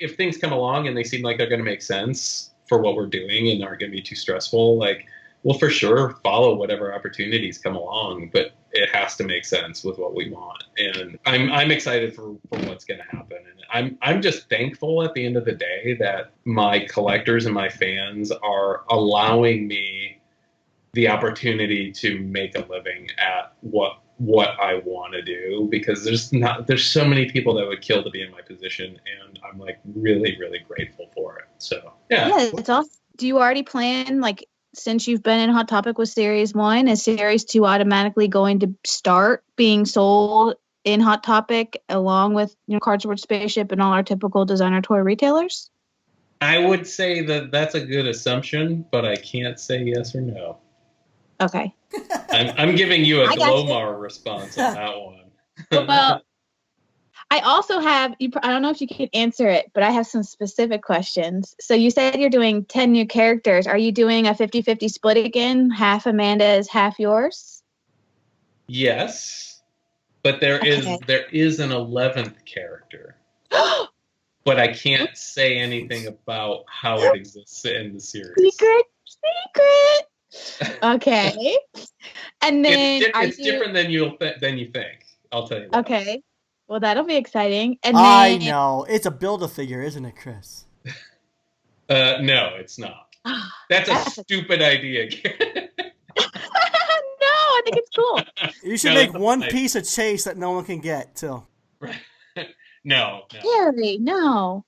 if things come along and they seem like they're going to make sense for what we're doing and aren't going to be too stressful, like, we'll for sure follow whatever opportunities come along, but it has to make sense with what we want. And I'm excited for what's going to happen. And I'm just thankful at the end of the day that my collectors and my fans are allowing me the opportunity to make a living at what what I want to do, because there's so many people that would kill to be in my position, and I'm like really, really grateful for it. So Yeah, it's awesome. Do you already plan, like, since you've been in Hot Topic with Series 1, is Series 2 automatically going to start being sold in Hot Topic along with, you know, Cardboard Spaceship and all our typical designer toy retailers? I would say that that's a good assumption, but I can't say yes or no. Okay. I'm giving you a I got Glomar response on that one. Well, I also have, I don't know if you can answer it, but I have some specific questions. So you said you're doing 10 new characters. Are you doing a 50-50 split again? Half Amanda's, half yours? Yes, but there is an 11th character. But I can't say anything about how it exists in the series. Secret. Okay. And then it's different than you think. I'll tell you that. Okay. Well, that'll be exciting. And I know. It's a Build-A-Figure, isn't it, Chris? No, it's not. That's a stupid idea. No, I think it's cool. You should make one piece of Chase that no one can get, too. No. Gary, no.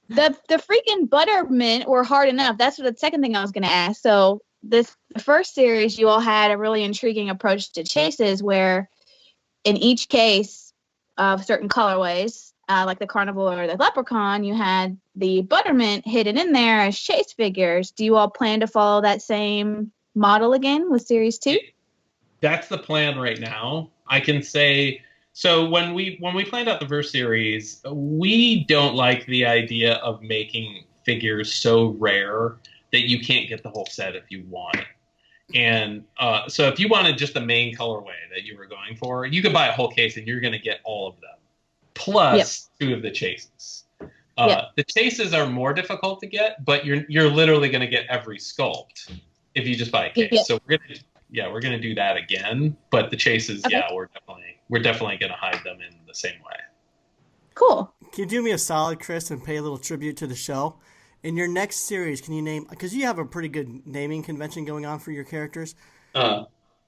The freaking Buttermint were hard enough. That's the second thing I was going to ask. So the first series, you all had a really intriguing approach to chases where in each case of certain colorways, like the Carnival or the Leprechaun, you had the Buttermint hidden in there as chase figures. Do you all plan to follow that same model again with Series 2? That's the plan right now. I can say... So when we planned out the first series, we don't like the idea of making figures so rare that you can't get the whole set if you want it. And so if you wanted just the main colorway that you were going for, you could buy a whole case and you're going to get all of them, plus 2 of the chases. The chases are more difficult to get, but you're literally going to get every sculpt if you just buy a case. So we're gonna do that again. But the chases, we're definitely gonna hide them in the same way. Cool. Can you do me a solid, Chris, and pay a little tribute to the show? In your next series, can you name, because you have a pretty good naming convention going on for your characters.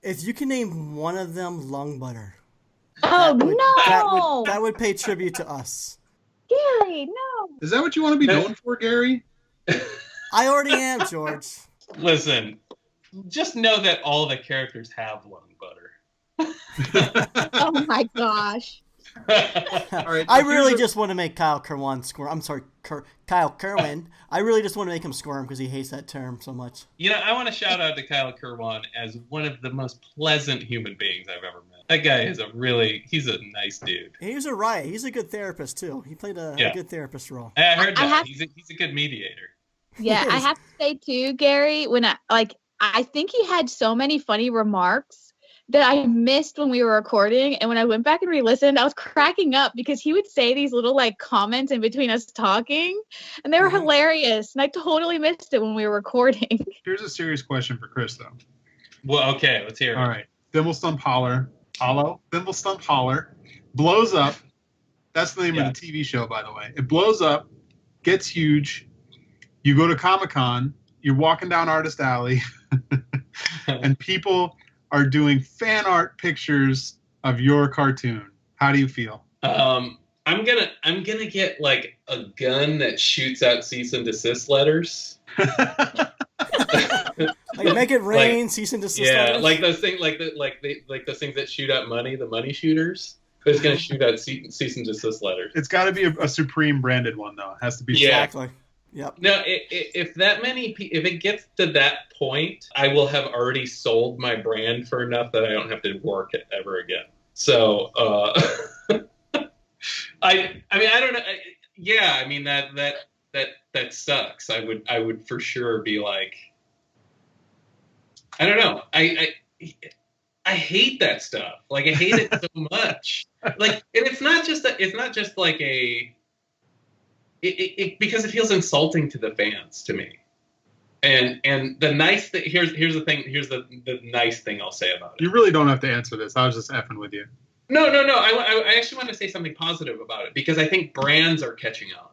If you can name one of them Lung Butter. That would pay tribute to us. Gary, no. Is that what you want to be known for, Gary? I already am, George. Listen, just know that all the characters have lung butter. Oh my gosh. All right, I really just want to make Kyle Kerwin squirm. I'm sorry, Kyle Kerwin. I really just want to make him squirm because he hates that term so much. You know, I want to shout out to Kyle Kerwin as one of the most pleasant human beings I've ever met. That guy is he's a nice dude. He's a riot. He's a good therapist too. He played a good therapist role. I heard that. He's a good mediator. Yeah, I have to say too, Gary, when I think he had so many funny remarks that I missed when we were recording. And when I went back and re-listened, I was cracking up because he would say these little comments in between us talking, and they were hilarious. And I totally missed it when we were recording. Here's a serious question for Chris, though. Well, okay, let's hear it. All right. Thimblestump Thimblestump Holler blows up. That's the name of the TV show, by the way. It blows up, gets huge. You go to Comic-Con, you're walking down Artist Alley, and people are doing fan art pictures of your cartoon. How do you feel? I'm gonna get a gun that shoots out cease and desist letters. Make it rain, cease and desist letters. Yeah, like those things, those things that shoot out money, the money shooters. But it's gonna shoot out cease and desist letters. It's got to be a Supreme branded one, though. It has to be. Exactly. Yep. No, if it gets to that point, I will have already sold my brand for enough that I don't have to work it ever again. So, I don't know. That sucks. I would for sure be like, I don't know. I hate that stuff. I hate it so much. And it's not just because it feels insulting to the fans to me. And the nice thing here's the thing. Here's the nice thing I'll say about it. You really don't have to answer this. I was just effing with you. No. I actually want to say something positive about it because I think brands are catching on.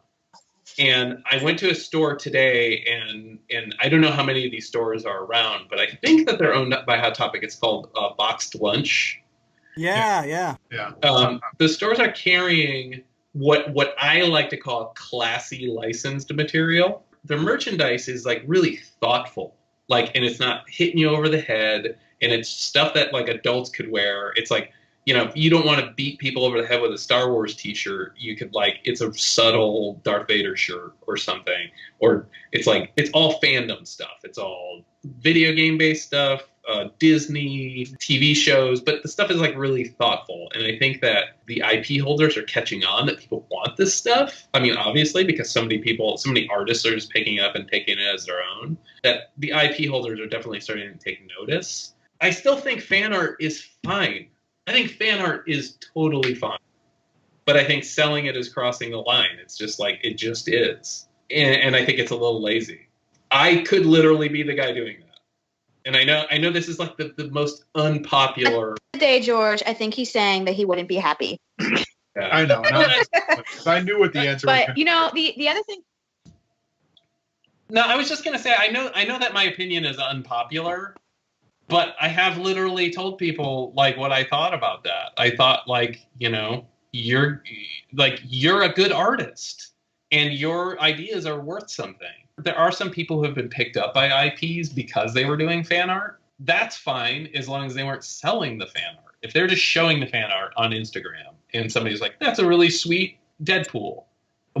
And I went to a store today, and I don't know how many of these stores are around, but I think that they're owned by Hot Topic. It's called Boxed Lunch. Yeah. The stores are carrying what I like to call classy licensed material. Their merchandise is like really thoughtful, like, and it's not hitting you over the head, and it's stuff that like adults could wear. It's like, you don't want to beat people over the head with a Star Wars t-shirt. You could like, it's a subtle Darth Vader shirt or something, or it's like, it's all fandom stuff. It's all video game based stuff, Disney TV shows, but the stuff is like really thoughtful. And I think that the IP holders are catching on that people want this stuff. I mean, obviously, because so many artists are just picking up and taking it as their own, that the IP holders are definitely starting to take notice. I still think fan art is fine. I think fan art is totally fine. But I think selling it is crossing the line. It's just like, it just is. And I think it's a little lazy. I could literally be the guy doing that. And I know this is like the most unpopular. Today, George, I think he's saying that he wouldn't be happy. Yeah. I know. I knew what the answer was. But, the other thing. No, I was just going to say, I know that my opinion is unpopular. But I have literally told people like what I thought about that. I thought like, you're a good artist and your ideas are worth something. There are some people who have been picked up by IPs because they were doing fan art. That's fine as long as they weren't selling the fan art. If they're just showing the fan art on Instagram and somebody's like, that's a really sweet Deadpool,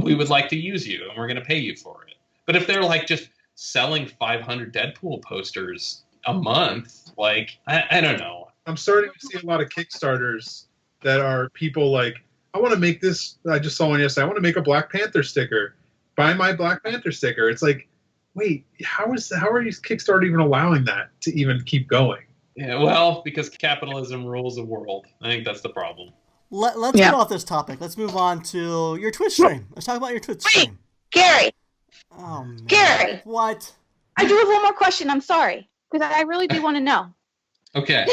we would like to use you and we're going to pay you for it. But if they're like just selling 500 Deadpool posters a month, like, I don't know. I'm starting to see a lot of Kickstarters that are people like, I want to make this. I just saw one yesterday. I want to make a Black Panther sticker. Buy my Black Panther sticker. It's like, wait, how are you Kickstarter even allowing that to even keep going? Yeah, well, because capitalism rules the world. I think that's the problem. Let's get off this topic. Let's move on to your Twitch stream. Let's talk about your Twitch stream. Gary. Oh, man. Gary. What? I do have one more question. I'm sorry. Because I really do want to know. Okay.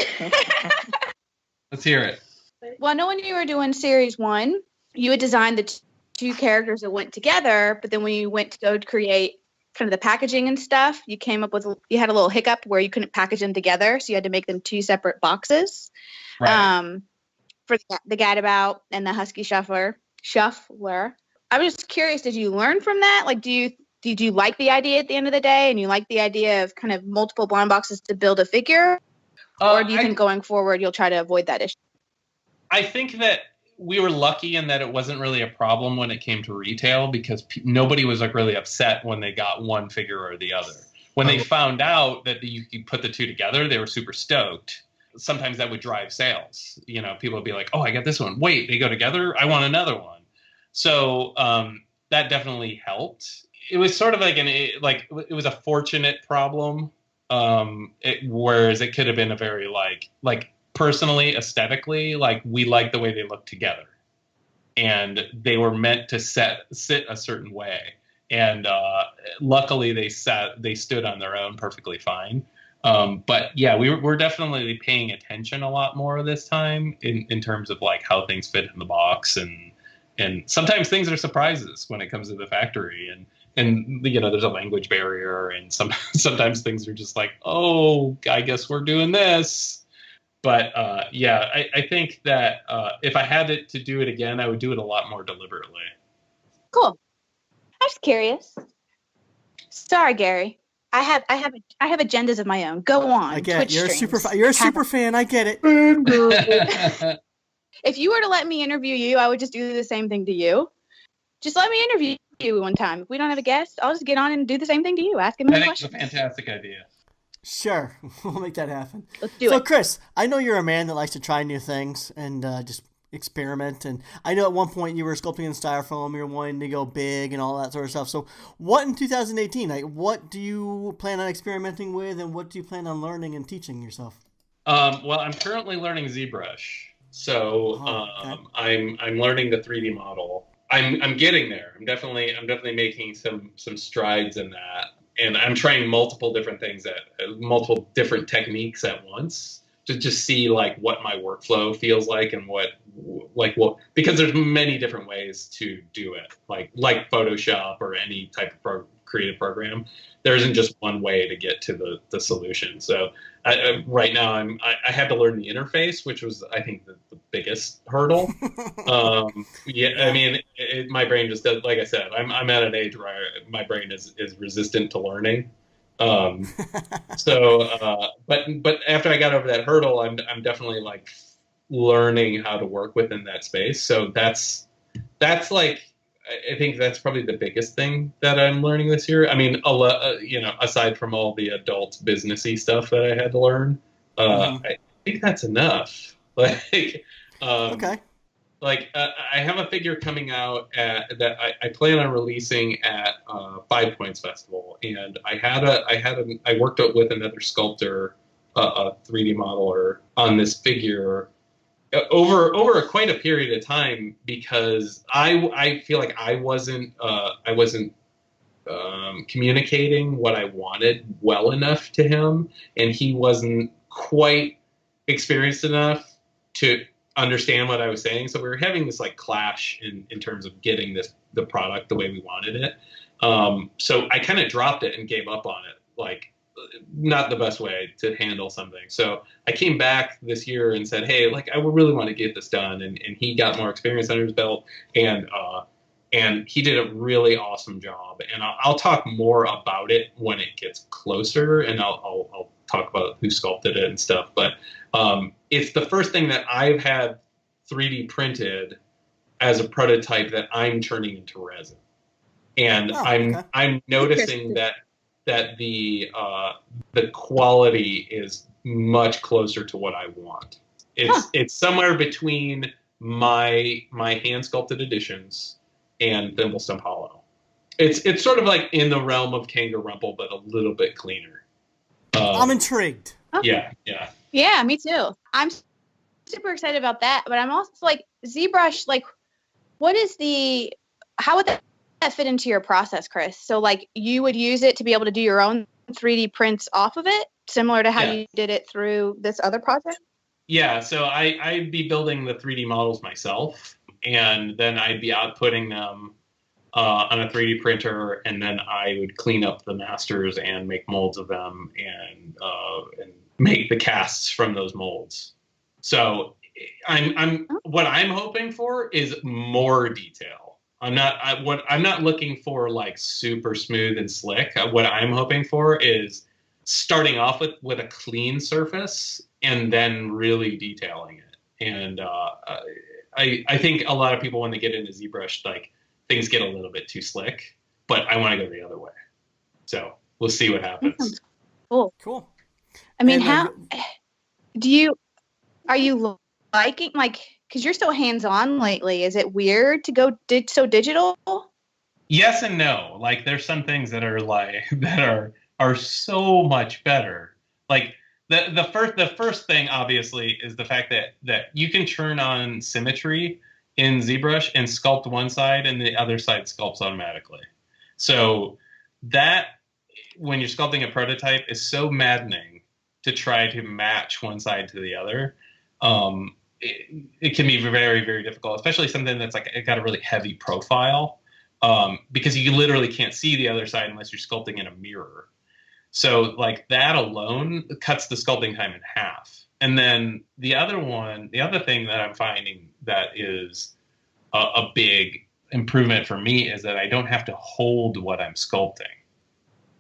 Let's hear it. Well, I know when you were doing Series 1, you had designed the two characters that went together, but then when you went to go create kind of the packaging and stuff, you had a little hiccup where you couldn't package them together, so you had to make them two separate boxes. Right. For the Gadabout and the Husky Shuffler. I was just curious, did you learn from that? Like, did you like the idea at the end of the day, and you like the idea of kind of multiple blind boxes to build a figure? Or do you think going forward you'll try to avoid that issue? I think that we were lucky in that it wasn't really a problem when it came to retail because nobody was like really upset when they got one figure or the other. When they found out that you could put the two together, they were super stoked. Sometimes that would drive sales. People would be like, oh, I got this one. Wait, they go together? I want another one. So that definitely helped. It was sort of like it was a fortunate problem. Whereas it could have been a very like personally, aesthetically, like we like the way they look together, and they were meant to sit a certain way. And luckily, they stood on their own perfectly fine. But yeah, we're definitely paying attention a lot more this time in terms of like how things fit in the box, and sometimes things are surprises when it comes to the factory, and there's a language barrier, and sometimes things are just like, oh, I guess we're doing this. But I think that if I had to do it again, I would do it a lot more deliberately. Cool. I'm just curious. Sorry, Gary. I have agendas of my own. Go on. I get Twitch it. You're a super fan. I get it. If you were to let me interview you, I would just do the same thing to you. Just let me interview you one time. If we don't have a guest, I'll just get on and do the same thing to you. Ask him any questions. I think it's a fantastic idea. Sure. We'll make that happen. Let's do it. So, Chris, I know you're a man that likes to try new things and just experiment. And I know at one point you were sculpting in styrofoam. You were wanting to go big and all that sort of stuff. So what in 2018, what do you plan on experimenting with, and what do you plan on learning and teaching yourself? Well, I'm currently learning ZBrush. So okay. I'm learning the 3D model. I'm getting there. I'm definitely making some strides in that. And I'm trying multiple different things multiple different techniques at once. to just see like what my workflow feels like and what because there's many different ways to do it, like Photoshop or any type of creative program. There isn't just one way to get to the solution. So right now I had to learn the interface, which was, I think, the biggest hurdle. I mean, my brain just does, like I said, I'm at an age where my brain is resistant to learning. But after I got over that hurdle, I'm definitely like learning how to work within that space. So that's like, I think that's probably the biggest thing that I'm learning this year. I mean, aside from all the adult businessy stuff that I had to learn, I think that's enough. Like, Okay. Like I have a figure coming out that I plan on releasing at 5 Points Festival, and I worked out with another sculptor, a 3D modeler, on this figure over quite a period of time, because I feel like I wasn't communicating what I wanted well enough to him, and he wasn't quite experienced enough to understand what I was saying. So we were having this like clash in terms of getting the product the way we wanted it. So I kind of dropped it and gave up on it, like not the best way to handle something. So I came back this year and said, hey, like I would really want to get this done. And he got more experience under his belt, and he did a really awesome job. And I'll talk more about it when it gets closer, and I'll talk about who sculpted it and stuff. But it's the first thing that I've had 3D printed as a prototype that I'm turning into resin. And I'm noticing that the quality is much closer to what I want. It's somewhere between my hand sculpted editions and Thimble Stump Hollow. It's sort of like in the realm of Kangarumple, but a little bit cleaner. I'm intrigued. Yeah. Yeah, me too. I'm super excited about that, but I'm also like, ZBrush, like, how would that fit into your process, Chris? So like you would use it to be able to do your own 3D prints off of it, similar to how you did it through this other project? Yeah, so I'd be building the 3D models myself, and then I'd be outputting them on a 3D printer, and then I would clean up the masters and make molds of them and make the casts from those molds. So what I'm hoping for is more detail. I'm not looking for like super smooth and slick. What I'm hoping for is starting off with a clean surface and then really detailing it. And I think a lot of people, when they get into ZBrush, like things get a little bit too slick, but I want to go the other way. So we'll see what happens. Cool. I mean, are you liking, like, because you're so hands-on lately, is it weird to go so digital? Yes and no. Like, there's some things that are like are so much better. Like the first thing, obviously, is the fact that you can turn on symmetry in ZBrush and sculpt one side and the other side sculpts automatically. So that, when you're sculpting a prototype, is so maddening to try to match one side to the other. It can be very, very difficult, especially something that's like, it got a really heavy profile, because you literally can't see the other side unless you're sculpting in a mirror. So like that alone cuts the sculpting time in half. And then the other thing that I'm finding that is a big improvement for me is that I don't have to hold what I'm sculpting.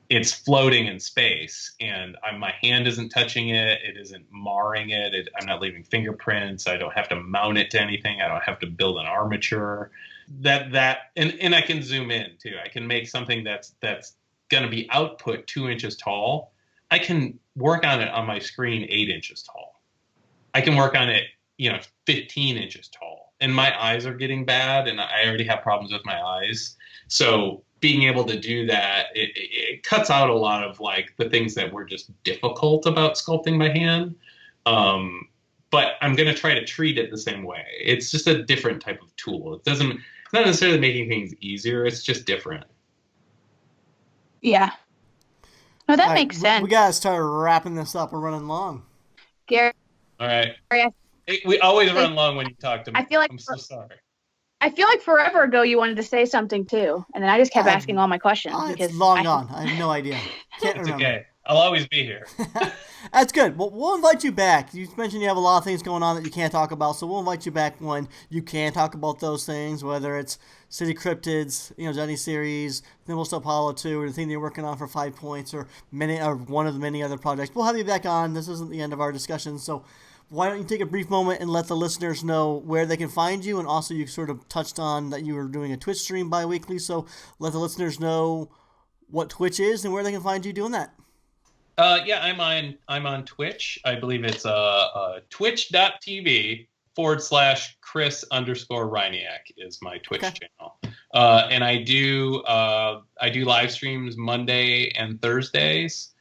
It's floating in space, and my hand isn't touching it. It isn't marring it. I'm not leaving fingerprints. I don't have to mount it to anything. I don't have to build an armature. And I can zoom in too. I can make something that's going to be output 2 inches tall. I can work on it on my screen 8 inches tall. I can work on it, 15 inches tall. And my eyes are getting bad, and I already have problems with my eyes. So being able to do that, it cuts out a lot of like the things that were just difficult about sculpting by hand. But I'm going to try to treat it the same way. It's just a different type of tool. It's not necessarily making things easier. It's just different. Yeah. No, that makes sense. We got to start wrapping this up. We're running long. Gary, All right. Sorry, We always run long when you talk to me. I feel like I'm so sorry. I feel like forever ago you wanted to say something too, and then I just kept asking all my questions because it's long gone. I have no idea. Can't It's remember. okay. I'll always be here. That's good. Well, we'll invite you back. You mentioned you have a lot of things going on that you can't talk about, so we'll invite you back when you can talk about those things, whether it's City Cryptids, Johnny Series, Nimble Step Hollow 2, or the thing you're working on for 5 points, or one of the many other projects. We'll have you back on. This isn't the end of our discussion, so why don't you take a brief moment and let the listeners know where they can find you, and also you sort of touched on that you were doing a Twitch stream bi-weekly, so let the listeners know what Twitch is and where they can find you doing that. Yeah, I'm on Twitch. I believe it's twitch.tv/Chris_Ryniak is my Twitch channel. And I do live streams Monday and Thursdays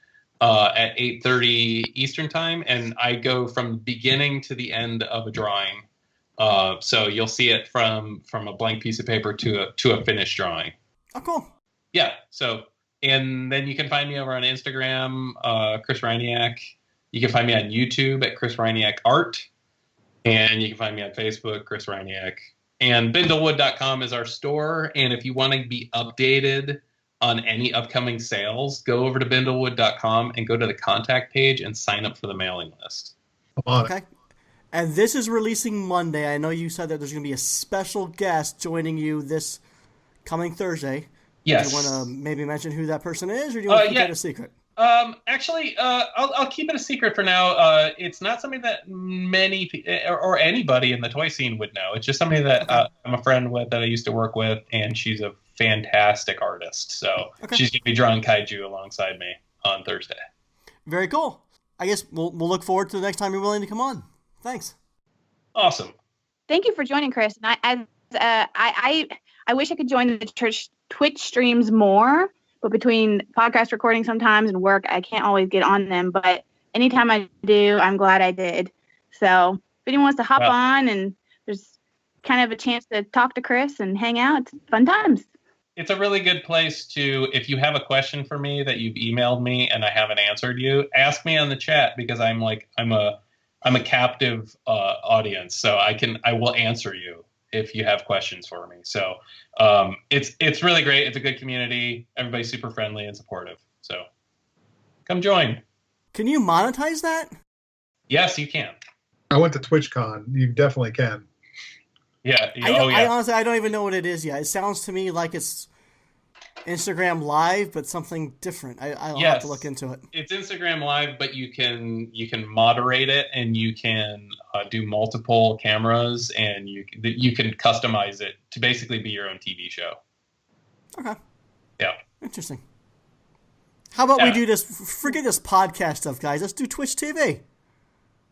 at 8:30 Eastern time, and I go from the beginning to the end of a drawing. So you'll see it from a blank piece of paper to a finished drawing. Oh, cool. Yeah. So. And then you can find me over on Instagram, Chris Ryniak. You can find me on YouTube at Chris Ryniak Art. And you can find me on Facebook, Chris Ryniak. And bindlewood.com is our store. And if you want to be updated on any upcoming sales, go over to bindlewood.com and go to the contact page and sign up for the mailing list. Okay. And this is releasing Monday. I know you said that there's going to be a special guest joining you this coming Thursday. Yes. Do you want to maybe mention who that person is, or do you want to keep it a secret? Actually, I'll keep it a secret for now. It's not something that many or anybody in the toy scene would know. It's just somebody that I'm a friend with, that I used to work with, and she's a fantastic artist. So she's going to be drawing kaiju alongside me on Thursday. Very cool. I guess we'll look forward to the next time you're willing to come on. Thanks. Awesome. Thank you for joining, Chris. And I wish I could join the Twitch streams more, but between podcast recording sometimes and work, I can't always get on them. But anytime I do, I'm glad I did. So if anyone wants to hop on and there's kind of a chance to talk to Chris and hang out, it's fun times. It's a really good place to, if you have a question for me that you've emailed me and I haven't answered you, ask me on the chat, because I'm a captive audience, so I will answer you if you have questions for me. So it's really great. It's a good community. Everybody's super friendly and supportive. So come join. Can you monetize that? Yes, you can. I went to TwitchCon. You definitely can. Yeah. I honestly, I don't even know what it is yet. It sounds to me like it's Instagram Live, but something different. I'll have to look into it. It's Instagram Live, but you can moderate it, and you can do multiple cameras, and you can customize it to basically be your own TV show. Okay. Yeah. Interesting. How about we do this? Forget this podcast stuff, guys. Let's do Twitch TV.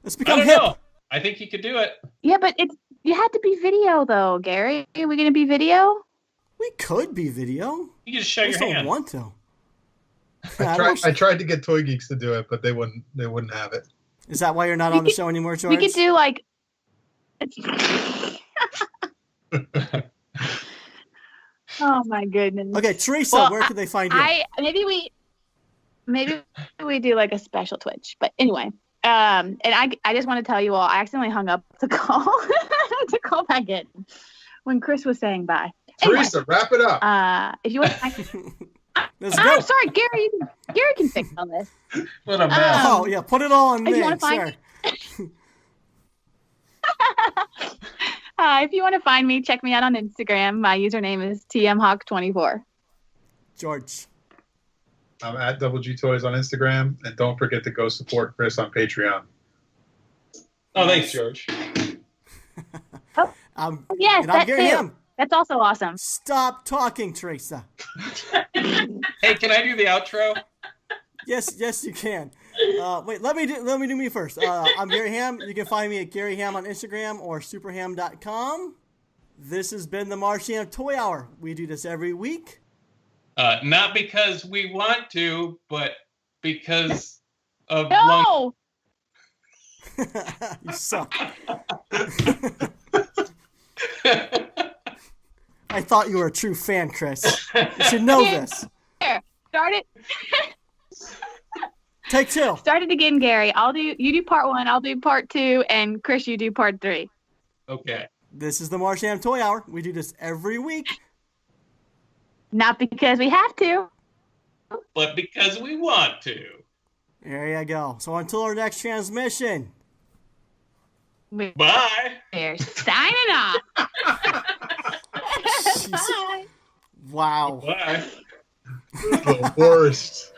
Let's become hip. Know. I think you could do it. Yeah, but you had to be video though, Gary. Are we gonna be video? We could be video. You can just show your hand. I don't want to. I tried to get Toy Geeks to do it, but they wouldn't have it. Is that why you're not on the show anymore, George? We could do like. Oh my goodness. Okay, Theresa, where could they find you? Maybe we do like a special Twitch, but anyway. And I just want to tell you all, I accidentally hung up the call to call back in when Chris was saying bye. Theresa, anyway, wrap it up. If you want to I'm sorry, Gary can fix all this. What a mess. Oh yeah, put it all on me. If you want to find if you want to find me, check me out on Instagram. My username is tmhawk24. George. I'm at Double G Toys on Instagram, and don't forget to go support Chris on Patreon. Oh, thanks, George. Yes, that too. That's also awesome. Stop talking, Theresa. Hey, can I do the outro? Yes, you can. Wait, let me do me first. I'm Gary Ham. You can find me at Gary Ham on Instagram or superham.com. This has been the Marsham Toy Hour. We do this every week. Not because we want to, but because of no. You suck. I thought you were a true fan, Chris. You should know this. Here, start it. Take 2. Start it again, Gary. You do part 1, I'll do part 2, and Chris, you do part 3. Okay. This is the Marsham Toy Hour. We do this every week. Not because we have to. But because we want to. There you go. So until our next transmission. Bye. We're signing off. Bye. Wow. Bye. The worst.